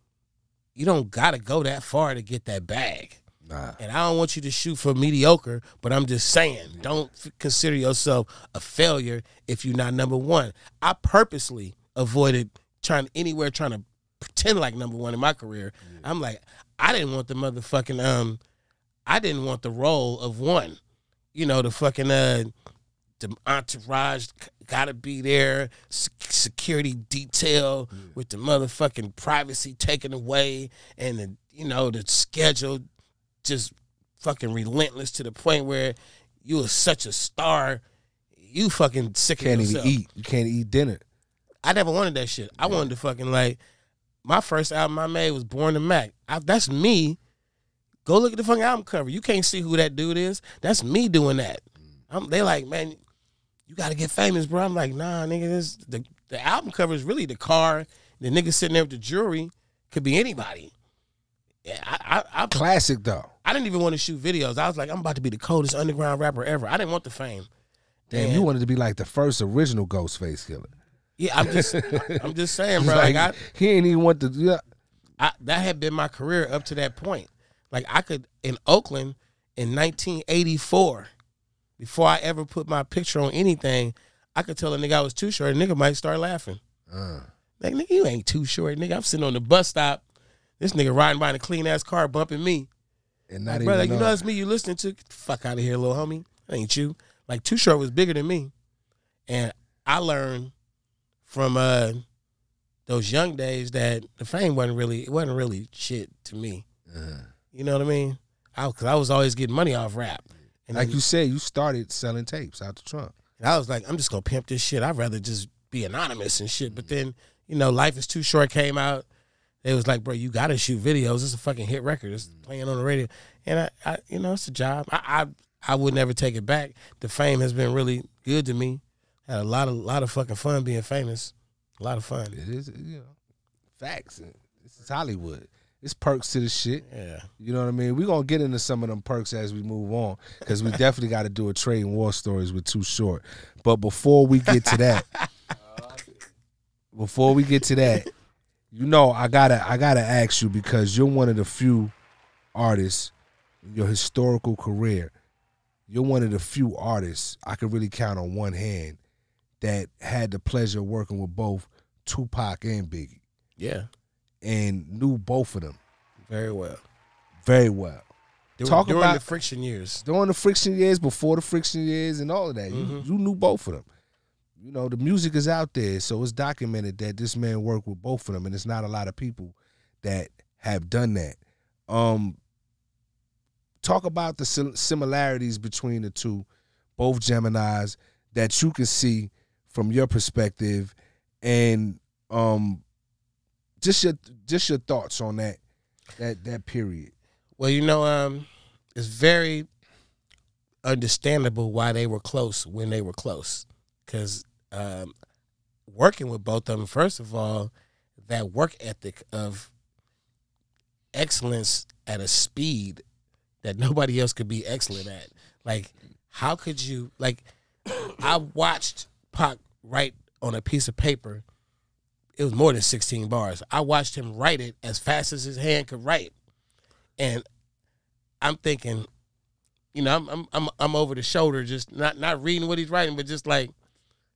you don't got to go that far to get that bag. nah. And I don't want you to shoot for mediocre, but I'm just saying, don't consider yourself a failure if you're not number one. I purposely avoided trying to pretend like number one in my career. Yeah. I'm like, I didn't want the motherfucking, I didn't want the role of one. You know, the fucking, the entourage gotta be there, security detail with the motherfucking privacy taken away, and the, you know, the schedule just fucking relentless to the point where you are such a star, you fucking sick of yourself. You can't eat dinner. I never wanted that shit. I wanted to fucking, like, my first album I made was Born to Mac. That's me. Go look at the fucking album cover. You can't see who that dude is. That's me doing that. They like, man, you got to get famous, bro. I'm like, nah, nigga, the album cover is really the car. The nigga sitting there with the jewelry could be anybody. Yeah, I Classic, though. I didn't even want to shoot videos. I was like, I'm about to be the coldest underground rapper ever. I didn't want the fame. Damn, And you wanted to be like the first original Ghostface killer. yeah, I'm just saying, bro. Like, he ain't even want to. Yeah. That had been my career up to that point. Like, I could, in Oakland in 1984, before I ever put my picture on anything, I could tell a nigga I was too short. A nigga might start laughing. Like, nigga, you ain't too short, nigga. I'm sitting on the bus stop. This nigga riding by in a clean-ass car bumping me. And not Like, even brother, you know that's me you listening to? Get the fuck out of here, little homie. That ain't you. Like, Too Short was bigger than me. And I learned from those young days that the fame wasn't really shit to me. You know what I mean? Because I was always getting money off rap. And like then, you said, you started selling tapes out the trunk. and I was like, I'm just going to pimp this shit. I'd rather just be anonymous and shit. But then, you know, Life is Too Short came out. It was like, bro, you got to shoot videos. It's a fucking hit record. It's playing on the radio. And, I you know, it's a job. I would never take it back. The fame has been really good to me. Had a lot of fucking fun being famous. A lot of fun. It is, you know, facts. This is Hollywood. It's perks to the shit. Yeah. You know what I mean? We're going to get into some of them perks as we move on because we definitely got to do a trade and war stories with Too Short. But before we get to that, you know, I gotta ask you because you're one of the few artists in your historical career. You're one of the few artists I could really count on one hand that had the pleasure of working with both Tupac and Biggie. Yeah. And knew both of them Very well. very well. During about the friction years. during the friction years, before the friction years, and all of that. You knew both of them. You know, the music is out there, so it's documented that this man worked with both of them, and it's not a lot of people that have done that. Talk about the similarities between the two, both Geminis, that you can see from your perspective, and just your thoughts on that period. Well, you know, it's very understandable why they were close when they were close. Because working with both of them, first of all, that work ethic of excellence at a speed that nobody else could be excellent at. Like, how could you, like, I watched Pac write on a piece of paper. It was more than 16 bars. I watched him write it as fast as his hand could write. And I'm thinking, you know, I'm over the shoulder, just not reading what he's writing, but just like,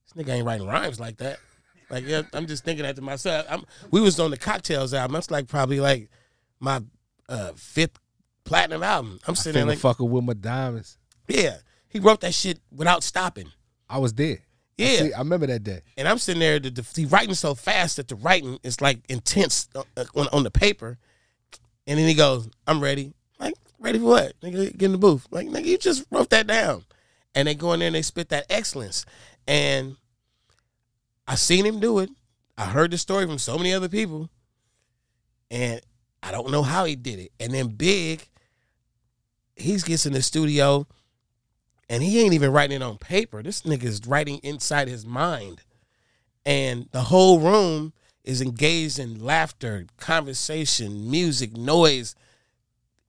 this nigga ain't writing rhymes like that. Like, yeah, I'm just thinking that to myself. We was on the Cocktails album. That's like probably like my 5th platinum album. I'm sitting there like, fucking with my diamonds. Yeah, he wrote that shit without stopping. I was there. Yeah, I remember that day. And I'm sitting there, he writing so fast that the writing is like intense on the paper. And then he goes, I'm ready. Like, ready for what? Nigga, get in the booth. Like, nigga, you just wrote that down. And they go in there and they spit that excellence. And I seen him do it. I heard the story from so many other people. And I don't know how he did it. And then Big, he gets in the studio and he ain't even writing it on paper. This nigga is writing inside his mind. And the whole room is engaged in laughter, conversation, music, noise,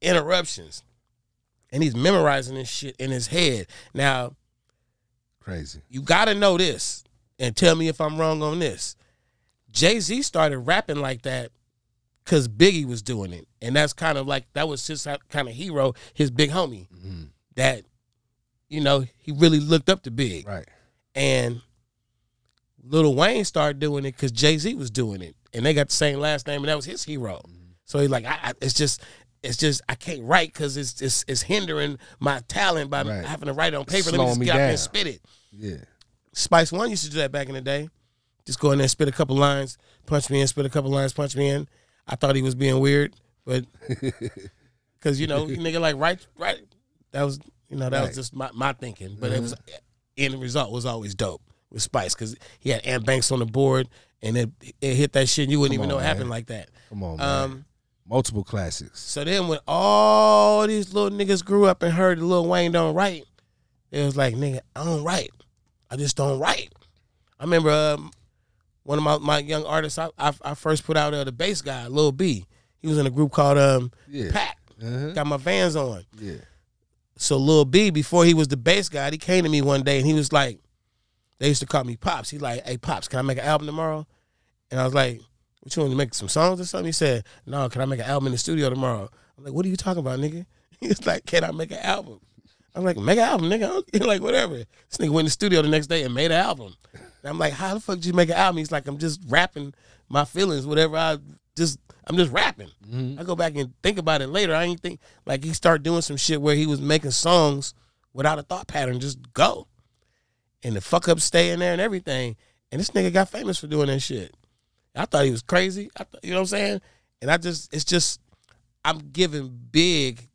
interruptions. And he's memorizing this shit in his head. Now, crazy. You got to know this and tell me if I'm wrong on this. Jay-Z started rapping like that because Biggie was doing it. And that's kind of like, that was his kind of hero, his big homie. Mm-hmm. That, you know, he really looked up to Big. Right. And Lil Wayne started doing it because Jay-Z was doing it. And they got the same last name, and that was his hero. Mm-hmm. So he's like, it's just I can't write because it's hindering my talent by having to write it on paper. Let me just get out there and spit it. Yeah. Spice One used to do that back in the day. Just go in there, spit a couple lines, punch me in, spit a couple lines, punch me in. I thought he was being weird, but because, you know, nigga like right. That was, you know, that was just my thinking. But it was, end result was always dope with Spice because he had Ant Banks on the board and it hit that shit and you wouldn't even know it happened like that. Come on, man. Multiple classics. So then when all these little niggas grew up and heard Lil Wayne don't write, it was like, nigga, I don't write. I just don't write. I remember one of my young artists I first put out the bass guy, Lil B. He was in a group called Pack. Got my Vans on. Yeah. So Lil B, before he was the bass guy, he came to me one day and he was like, they used to call me Pops. He like, hey, Pops, can I make an album tomorrow? And I was like, what, you want to make some songs or something? He said, no, can I make an album in the studio tomorrow? I'm like, what are you talking about, nigga? He was like, can I make an album? I'm like, make an album, nigga. He's like, whatever. This nigga went in the studio the next day and made an album. And I'm like, how the fuck did you make an album? He's like, I'm just rapping my feelings, whatever. I'm just rapping. Mm-hmm. I go back and think about it later. I ain't think, like, he started doing some shit where he was making songs without a thought pattern, just go. And the fuck up stay in there and everything. And this nigga got famous for doing that shit. I thought he was crazy. You know what I'm saying? And I'm giving Big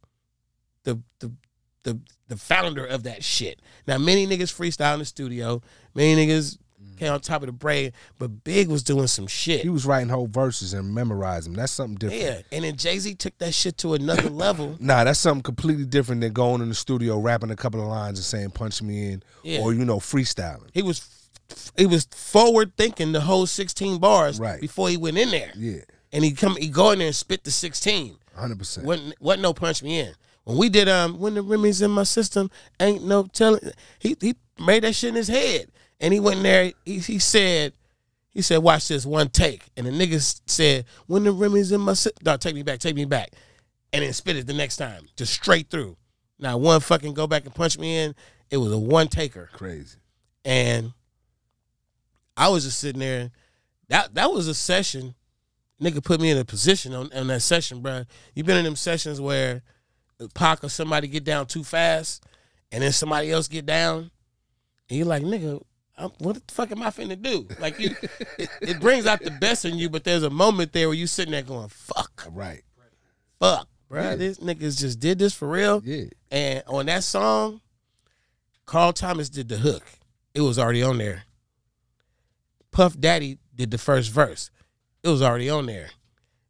the founder of that shit. Now, many niggas freestyle in the studio. Many niggas came on top of the brain. But Big was doing some shit. He was writing whole verses and memorizing them. That's something different. Yeah, and then Jay-Z took that shit to another level. Nah, that's something completely different than going in the studio, rapping a couple of lines and saying, punch me in, or, you know, freestyling. He was forward thinking the whole 16 bars before he went in there. Yeah. And he go in there and spit the 16. 100%. Wasn't no punch me in. When we did when the Remy's in my system, ain't no telling. He made that shit in his head. And he went in there, he said, watch this, one take. And the niggas said, when the Remy's in my system, no, take me back. And then spit it the next time, just straight through. Now, one fucking go back and punch me in, it was a one taker. Crazy. And I was just sitting there. That was a session. Nigga put me in a position on that session, bro. You been in them sessions where Pac or somebody get down too fast, and then somebody else get down, and you're like, nigga, what the fuck am I finna do? Like, it brings out the best in you, but there's a moment there where you sitting there going, fuck. Right. Fuck, bro. Yeah. This niggas just did this for real. Yeah. And on that song, Carl Thomas did the hook. It was already on there. Puff Daddy did the first verse. It was already on there.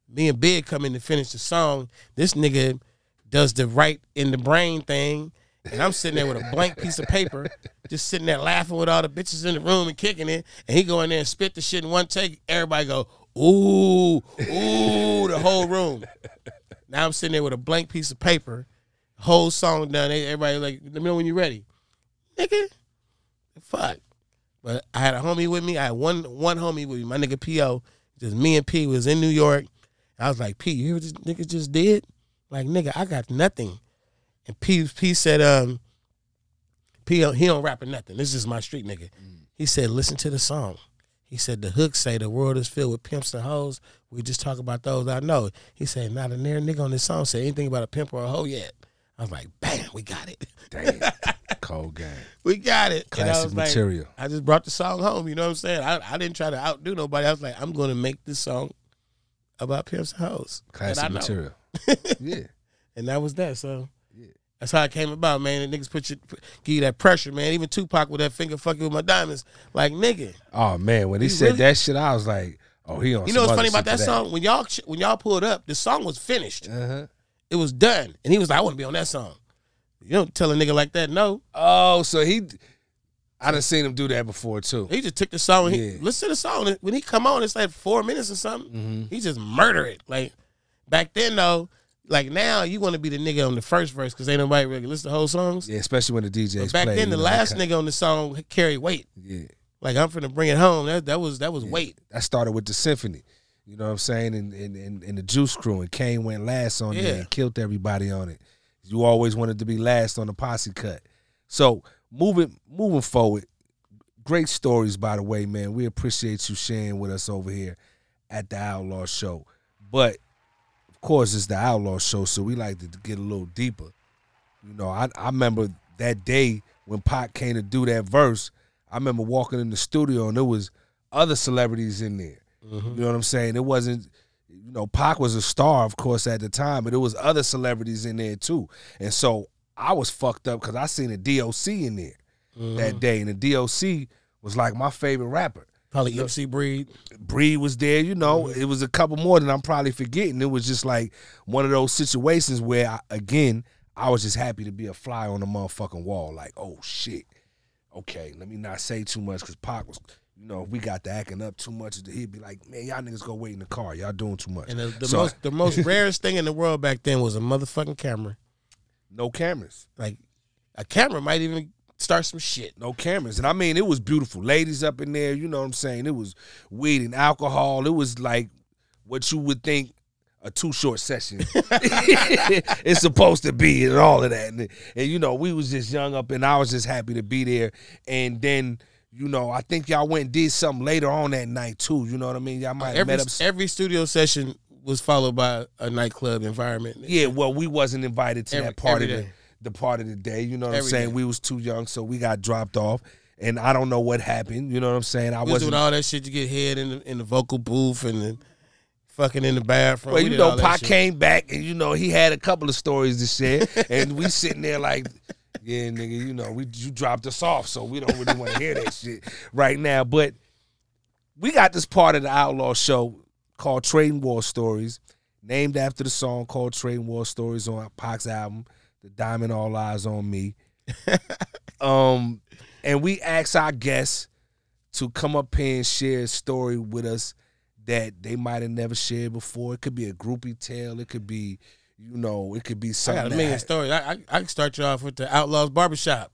Me and Big come in to finish the song. This nigga does the right in the brain thing, and I'm sitting there with a blank piece of paper, just sitting there laughing with all the bitches in the room and kicking it, and he go in there and spit the shit in one take. Everybody go, ooh, ooh, the whole room. Now I'm sitting there with a blank piece of paper, whole song done. Everybody like, let me know when you're ready. Nigga, fuck. But I had a homie with me. I had one homie with me, my nigga P.O., just me and P was in New York. I was like, P, you hear what this nigga just did? Like, nigga, I got nothing. And P said, P, he don't rap or nothing. This is my street nigga. He said, listen to the song. He said, the hook say the world is filled with pimps and hoes. We just talk about those I know. He said, not a near nigga on this song said anything about a pimp or a hoe yet. I was like, bam, we got it. Damn. Cold game. We got it. Classic material. I just brought the song home, you know what I'm saying? I didn't try to outdo nobody. I was like, I'm going to make this song about pimps and hoes. Classic material. Yeah. And that was that, so. That's how it came about, man. The niggas give you that pressure, man. Even Tupac with that finger fucking with my diamonds. Like, nigga. Oh, man. When he said that shit, I was like, oh, he on You know what's funny about that song? When y'all pulled up, the song was finished. It was done. And he was like, I want to be on that song. You don't tell a nigga like that, no. Oh, so I done seen him do that before, too. He just took the song and he listen to the song. When he come on, it's like 4 minutes or something. He just murder it. Like, back then, though, like now, you want to be the nigga on the first verse because ain't nobody really listen to the whole songs. Yeah, especially when the DJs but back play, then, the last nigga on the song carried weight. Yeah. Like, I'm finna bring it home. That was weight. That started with the symphony. You know what I'm saying? And the Juice Crew. And Kane went last on it and killed everybody on it. You always wanted to be last on the posse cut. So, moving forward, great stories, by the way, man. We appreciate you sharing with us over here at the Outlaw Show. But of course, it's the Outlaw Show, so we like to get a little deeper. You know, I remember that day when Pac came to do that verse. I remember walking in the studio and there was other celebrities in there. You know what I'm saying? It wasn't, you know, Pac was a star, of course, at the time, but there was other celebrities in there too. And so I was fucked up because I seen a DOC in there that day, and the DOC was like my favorite rapper. Probably MC Breed. Breed was there, you know. It was a couple more than I'm probably forgetting. It was just like one of those situations where, I was just happy to be a fly on the motherfucking wall. Like, oh, shit. Okay, let me not say too much because Pac was, you know, if we got to acting up too much, he'd be like, man, y'all niggas go wait in the car. Y'all doing too much. And the most rarest thing in the world back then was a motherfucking camera. No cameras. Like, a camera might even start some shit. No cameras. And I mean, it was beautiful. Ladies up in there, you know what I'm saying? It was weed and alcohol. It was like what you would think a tooshort session it's supposed to be and all of that. And, you know, we was just young up and I was just happy to be there. And then, you know, I think y'all went and did something later on that night too. You know what I mean? Y'all might have met up. Every studio session was followed by a nightclub environment. Yeah, well, we wasn't invited to that part of the part of the day. You know what I'm saying? We was too young, so we got dropped off. And I don't know what happened. You know what I'm saying? I wasn't doing all that shit to get head in the vocal booth and then fucking in the bathroom. Well, you know, Pac came back and, you know, he had a couple of stories to share. And we sitting there like, yeah, nigga, you know, you dropped us off, so we don't really want to hear that shit right now. But we got this part of the Outlaw Show called Trading War Stories, named after the song called Trading War Stories on Pac's album, The Diamond All Eyes on Me. And we ask our guests to come up here and share a story with us that they might have never shared before. It could be a groupie tale. It could be, you know, it could be something. I got a million stories. I can start you off with the Outlaws Barbershop,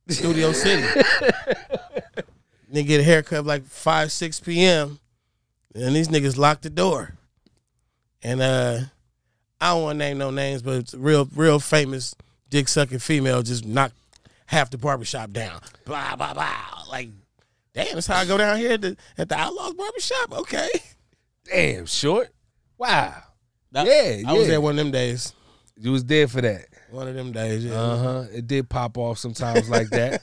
Studio City. Nigga get a haircut like 5, 6 p.m. and these niggas lock the door. And I don't want to name no names, but it's a real famous dick sucking female just knocked half the barbershop down. Blah blah blah. Like, damn, that's how I go down here at the Outlaws Barbershop. Okay. Damn, short. Wow. I was there one of them days. You was there for that. One of them days, yeah. It did pop off sometimes like that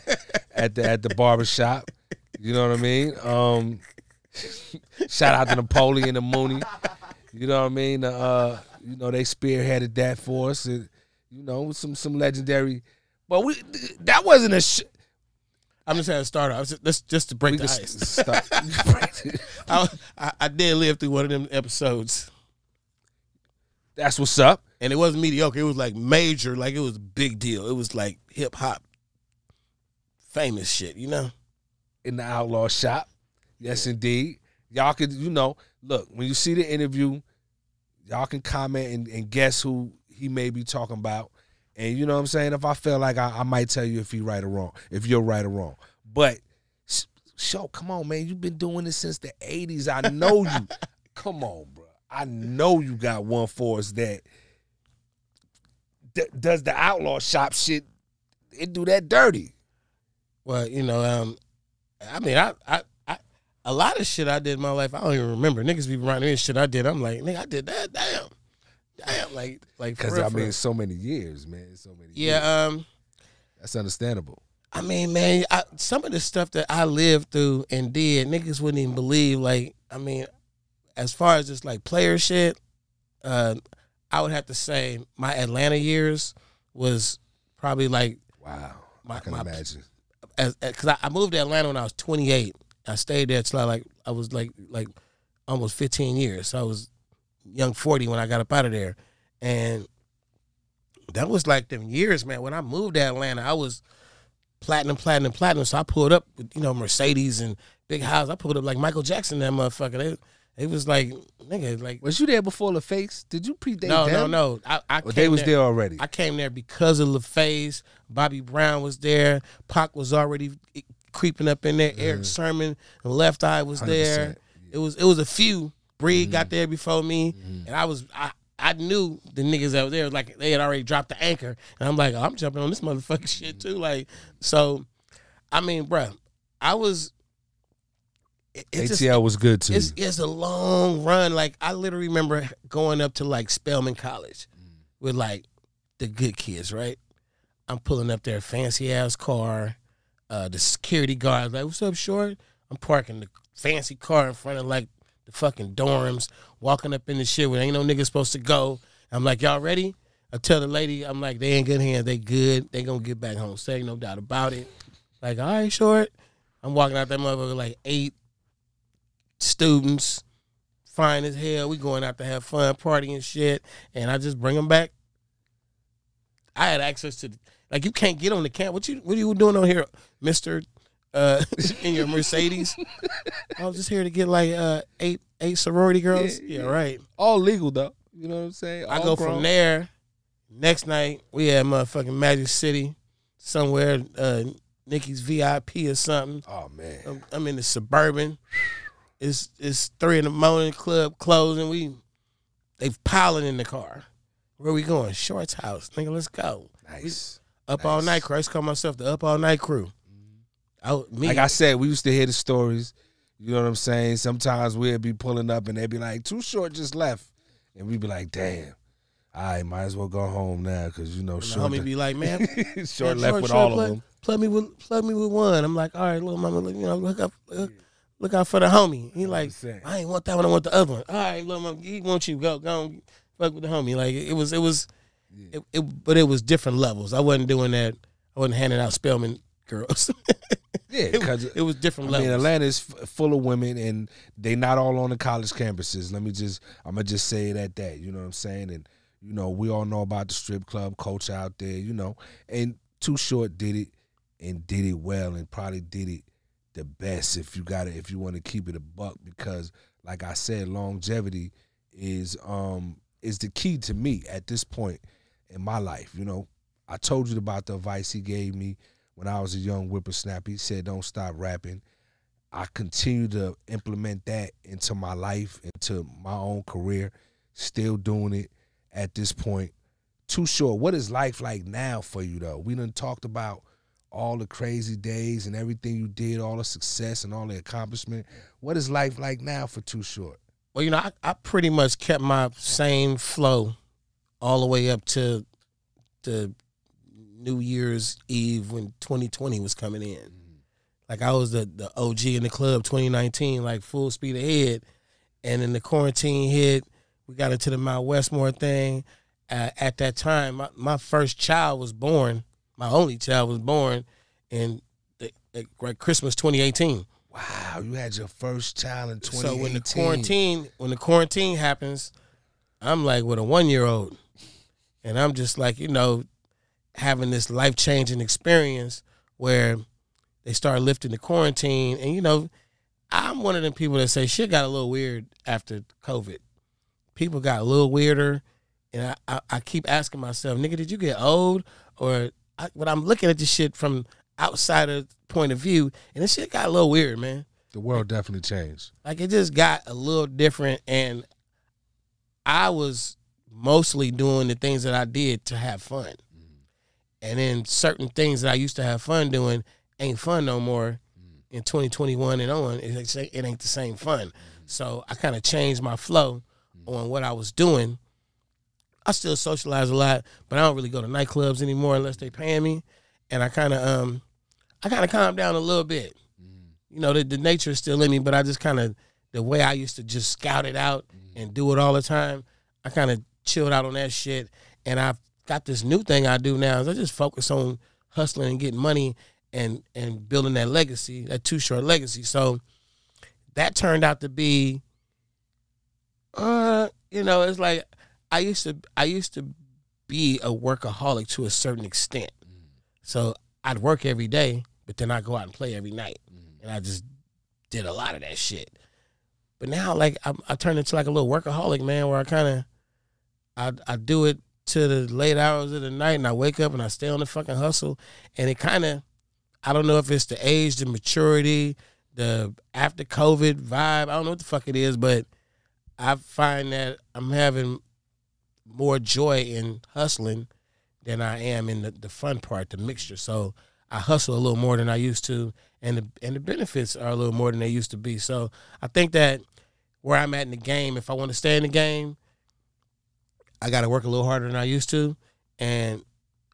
at the barbershop. You know what I mean? Shout out to Napoleon and Mooney. You know what I mean? You know, they spearheaded that for us. And, you know, some legendary. But that wasn't a I'm just having to start off. Just to break the ice. I did live through one of them episodes. That's what's up. And it wasn't mediocre. It was like major. Like, it was a big deal. It was like hip hop famous shit, you know? In the Outlaw Shop. Yes, indeed. Y'all could, you know, look, when you see the interview, y'all can comment and guess who he may be talking about. And you know what I'm saying? If I feel like I might tell you if he right or wrong, if you're right or wrong. But, come on, man. You've been doing this since the 80s. I know you. Come on, bro. I know you got one for us that does the Outlaw Shop shit. It do that dirty. Well, you know, I mean, I a lot of shit I did in my life, I don't even remember. Niggas be running in shit I did. I'm like, nigga, I did that. Damn. Like Because I mean, so many years, man. So many. Yeah. Years. That's understandable. I mean, man, some of the stuff that I lived through and did, niggas wouldn't even believe. Like, I mean, as far as just like player shit, I would have to say my Atlanta years was probably like. Wow. I can imagine. Because I moved to Atlanta when I was 28. I stayed there till I was like almost 15 years. So I was young 40 when I got up out of there. And that was like them years, man. When I moved to Atlanta, I was platinum. So I pulled up with, Mercedes and big house. I pulled up like Michael Jackson, that motherfucker. It was like, nigga, like. Was you there before LaFace? Did you predate them? No. They was there already. I came there because of LaFace. Bobby Brown was there. Pac was already creeping up in there. Eric Sermon and Left Eye was there. Yeah. It was a few. Breed got there before me, and I knew the niggas that were there. Like they had already dropped the anchor, and I'm like, I'm jumping on this motherfucking shit too. Like, so, I mean, bruh, I was. ATL was good too. It's a long run. Like I literally remember going up to like Spelman College with like the good kids, right? I'm pulling up their fancy ass car. The security guard like, "What's up, short?" I'm parking the fancy car in front of like the fucking dorms, walking up in the shit where ain't no nigga supposed to go. I'm like, "Y'all ready?" I tell the lady, I'm like, "They in good hands. They good. They gonna get back home safe, no doubt about it." Like, all right, short. I'm walking out that motherfucker like 8 students, fine as hell. We going out to have fun, party and shit, and I just bring them back. I had access to, like, you can't get on the camp. What are you doing on here, Mister? In your Mercedes? I was just here to get like 8 sorority girls. Yeah, right. All legal though. You know what I'm saying? I go from there. Next night we had motherfucking Magic City, somewhere, Nikki's VIP or something. Oh man, I'm in the Suburban. It's 3 a.m, club closing. They piling in the car. Where we going? Short's house, nigga. Let's go. Nice. Up all night crew. I used to call myself the Up All Night Crew. Like I said, we used to hear the stories. You know what I'm saying? Sometimes we'd be pulling up and they'd be like, "Too Short just left," and we'd be like, "Damn, I might as well go home now," because Short. The homie be like, "Man, Short left with all of them. Plug me with one." I'm like, "All right, little mama, look out for the homie." He like, "I ain't want that one. I want the other one." All right, little mama, he want you go on, fuck with the homie. Like but it was different levels. I wasn't doing that. I wasn't handing out Spelman girls. Yeah, because it was different levels. I mean, Atlanta is full of women, and they not all on the college campuses. I'm gonna just say it at that. You know what I'm saying? And we all know about the strip club culture out there. And Too Short did it and did it well, and probably did it the best. If you want to keep it a buck, because like I said, longevity is the key to me at this point in my life. I told you about the advice he gave me when I was a young whippersnapper. He said, "Don't stop rapping." I continue to implement that into my life, into my own career, still doing it at this point. Too Short, what is life like now for you, though? We done talked about all the crazy days and everything you did, all the success and all the accomplishment. What is life like now for Too Short? Well, I pretty much kept my same flow all the way up to the New Year's Eve when 2020 was coming in. Like I was the OG in the club 2019, like full speed ahead. And then the quarantine hit. We got into the Mount Westmore thing. At that time, my first child was born. My only child was born in Christmas 2018. Wow, you had your first child in 2018. So when the quarantine happens, I'm like with a 1-year-old. And I'm just like, having this life-changing experience where they start lifting the quarantine. And, I'm one of them people that say shit got a little weird after COVID. People got a little weirder. And I keep asking myself, nigga, did you get old? Or when I'm looking at this shit from outsider point of view, and this shit got a little weird, man. The world definitely changed. Like, it just got a little different. And I was mostly doing the things that I did to have fun. And then certain things that I used to have fun doing ain't fun no more. in 2021 and on, it ain't the same fun. So I kind of changed my flow on what I was doing. I still socialize a lot, but I don't really go to nightclubs anymore unless they paying me. And I kind of calmed down a little bit. You know, the nature is still in me, but I just kind of, the way I used to just scout it out and do it all the time, I kind of chilled out on that shit. And I've got this new thing I do now is I just focus on hustling and getting money and building that legacy, that tooshort legacy. So that turned out to be, you know, it's like I used to be a workaholic to a certain extent. So I'd work every day, but then I'd go out and play every night. And I just did a lot of that shit. But now, like, I turned into like a little workaholic, man, where I do it to the late hours of the night, and I wake up and I stay on the fucking hustle. And it kind of, I don't know if it's the age, the maturity, the after COVID vibe. I don't know what the fuck it is, but I find that I'm having more joy in hustling than I am in the fun part, the mixture. So I hustle a little more than I used to, and the benefits are a little more than they used to be. So I think that where I'm at in the game, if I want to stay in the game, I got to work a little harder than I used to. And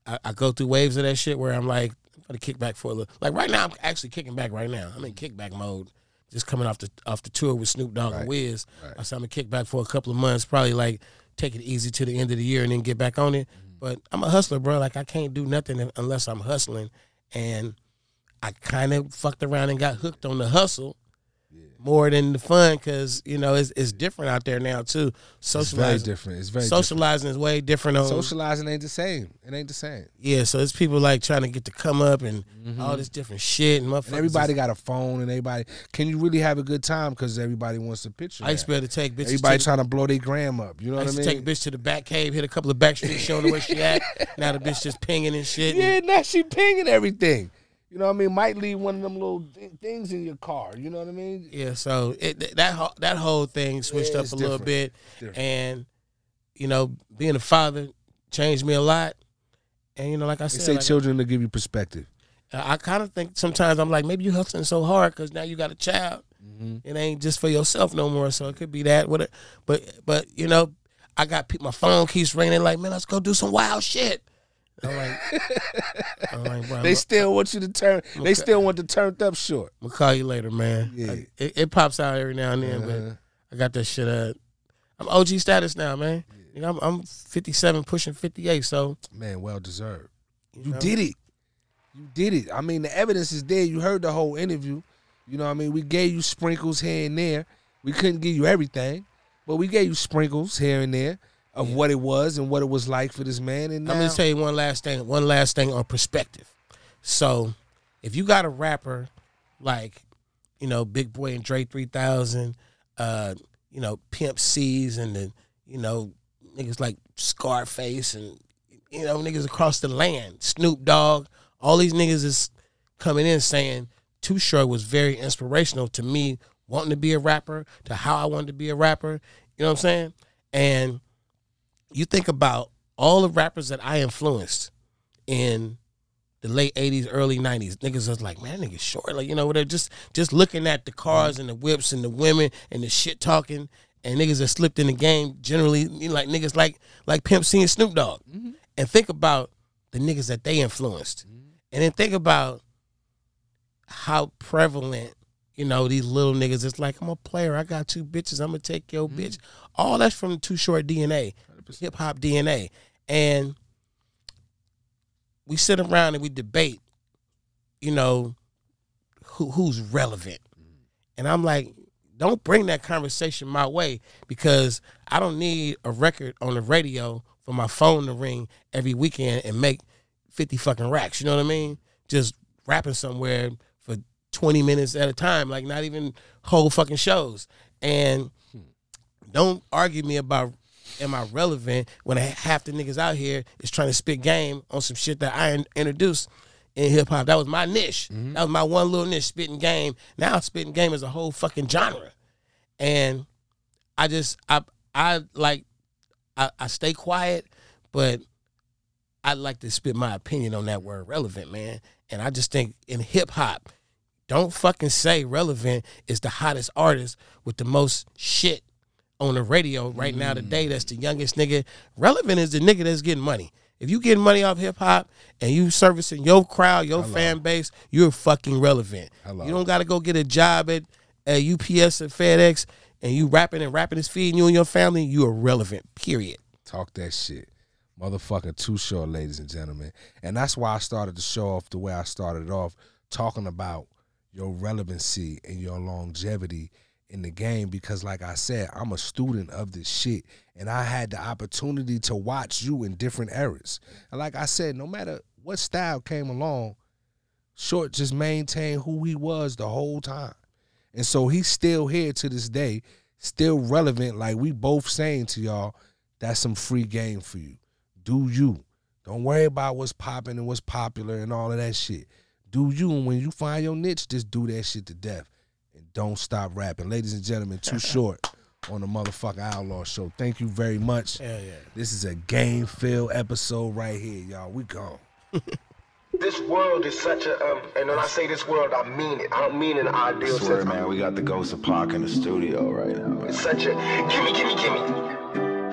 I go through waves of that shit where I'm like, I'm going to kick back for a little. Like right now, I'm actually kicking back right now. I'm in kickback mode, just coming off the tour with Snoop Dogg and Wiz. Right. I said I'm going to kick back for a couple of months, probably like take it easy to the end of the year and then get back on it. But I'm a hustler, bro. Like I can't do nothing unless I'm hustling. And I kind of fucked around and got hooked on the hustle more than the fun, because, you know, it's different out there now, too. It's very different. It's very Socializing different. Is way different. Socializing ain't the same. It ain't the same. Yeah, so it's people like trying to get to come up and all this different shit. And everybody got a phone, and everybody, can you really have a good time because everybody wants a picture? I used to be able to take bitches. Everybody trying to blow their gram up. You know what I mean? I used to take a bitch to the back cave, hit a couple of back streets, showing her where she at. Now the bitch just pinging and shit. Yeah, now she pinging everything. You know what I mean? Might leave one of them little things in your car. You know what I mean? Yeah, so that whole thing switched up a little bit. And, you know, being a father changed me a lot. And, you know, like I said. They say children to give you perspective. I kind of think sometimes I'm like, maybe you're hustling so hard because now you got a child. It ain't just for yourself no more. So it could be that. But you know, I got my phone keeps ringing like, man, let's go do some wild shit. I'm like, bro, they still want you to turn. They still want the turned up short. We'll call you later, man. Yeah. It pops out every now and then, but I got that shit up. I'm OG status now, man. Yeah. You know, I'm 57, pushing 58. So, man, well deserved. You did it. You did it. I mean, the evidence is there. You heard the whole interview. You know what I mean? We gave you sprinkles here and there. We couldn't give you everything, but we gave you sprinkles here and there of what it was and what it was like for this man. And now, I'm going to tell you one last thing on perspective. So if you got a rapper like, you know, Big Boy and Dre 3000, you know, Pimp C's and the, you know, niggas like Scarface and, you know, niggas across the land, Snoop Dogg, all these niggas is coming in saying Too Short was very inspirational to me wanting to be a rapper, to how I wanted to be a rapper. You know what I'm saying? And you think about all the rappers that I influenced in the late 80s, early 90s. Niggas was like, man, niggas short. Like, you know, they're just looking at the cars and the whips and the women and the shit talking. And niggas that slipped in the game generally, you know, like niggas like Pimp C and Snoop Dogg. And think about the niggas that they influenced. And then think about how prevalent, you know, these little niggas. It's like, I'm a player. I got 2 bitches. I'm going to take your bitch. All that's from the Too Short DNA, hip-hop DNA. And we sit around and we debate, you know, who's relevant. And I'm like, don't bring that conversation my way, because I don't need a record on the radio for my phone to ring every weekend and make 50 fucking racks. You know what I mean? Just rapping somewhere for 20 minutes at a time, like not even whole fucking shows. And don't argue me about, am I relevant, when half the niggas out here is trying to spit game on some shit that I introduced in hip hop. That was my niche. That was my one little niche, spitting game. Now spitting game is a whole fucking genre. And I stay quiet, but I like to spit my opinion on that word relevant, man. And I just think in hip hop, Don't fucking say Relevant is the hottest artist with the most shit on the radio right now today. That's the youngest nigga. Relevant is the nigga that's getting money. If you getting money off hip hop and you servicing your crowd, your fan base, you're fucking relevant. You don't got to go get a job at UPS or FedEx and you rapping is feeding you and your family. You are relevant, period. Talk that shit. Motherfucking Too Short, ladies and gentlemen. And that's why I started the show off the way I started it off, talking about your relevancy and your longevity in the game, because like I said, I'm a student of this shit and I had the opportunity to watch you in different eras. And like I said, no matter what style came along, Short just maintained who he was the whole time. And so he's still here to this day, still relevant. Like we both saying to y'all, that's some free game for you. Do you. Don't worry about what's popping and what's popular and all of that shit. Do you, and when you find your niche, just do that shit to death. And don't stop rapping. Ladies and gentlemen, Too Short on the motherfucking Outlaw Show. Thank you very much. Hell yeah. This is a game-filled episode right here, y'all. We gone. This world is such a, and when I say this world, I mean it. I don't mean an ideal I swear, sense. man, we got the ghost of Pac in the studio right now. It's such a, gimme.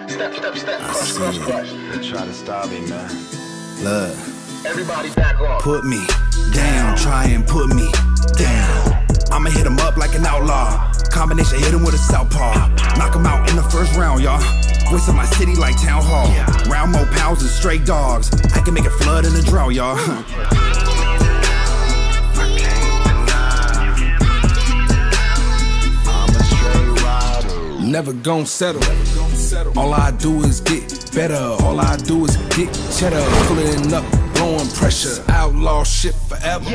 Step, crush. They try to stop me, man. Look, Everybody back off. put me down, try and put me down. I'ma hit him up like an outlaw. Combination, hit him with a southpaw. Knock him out in the first round, y'all. Voice of my city like town hall. Round more pounds than stray dogs. I can make it flood in a drought, y'all. Never gon' settle. All I do is get better. All I do is get cheddar. Pulling up, blowing pressure. Outlaw shit forever.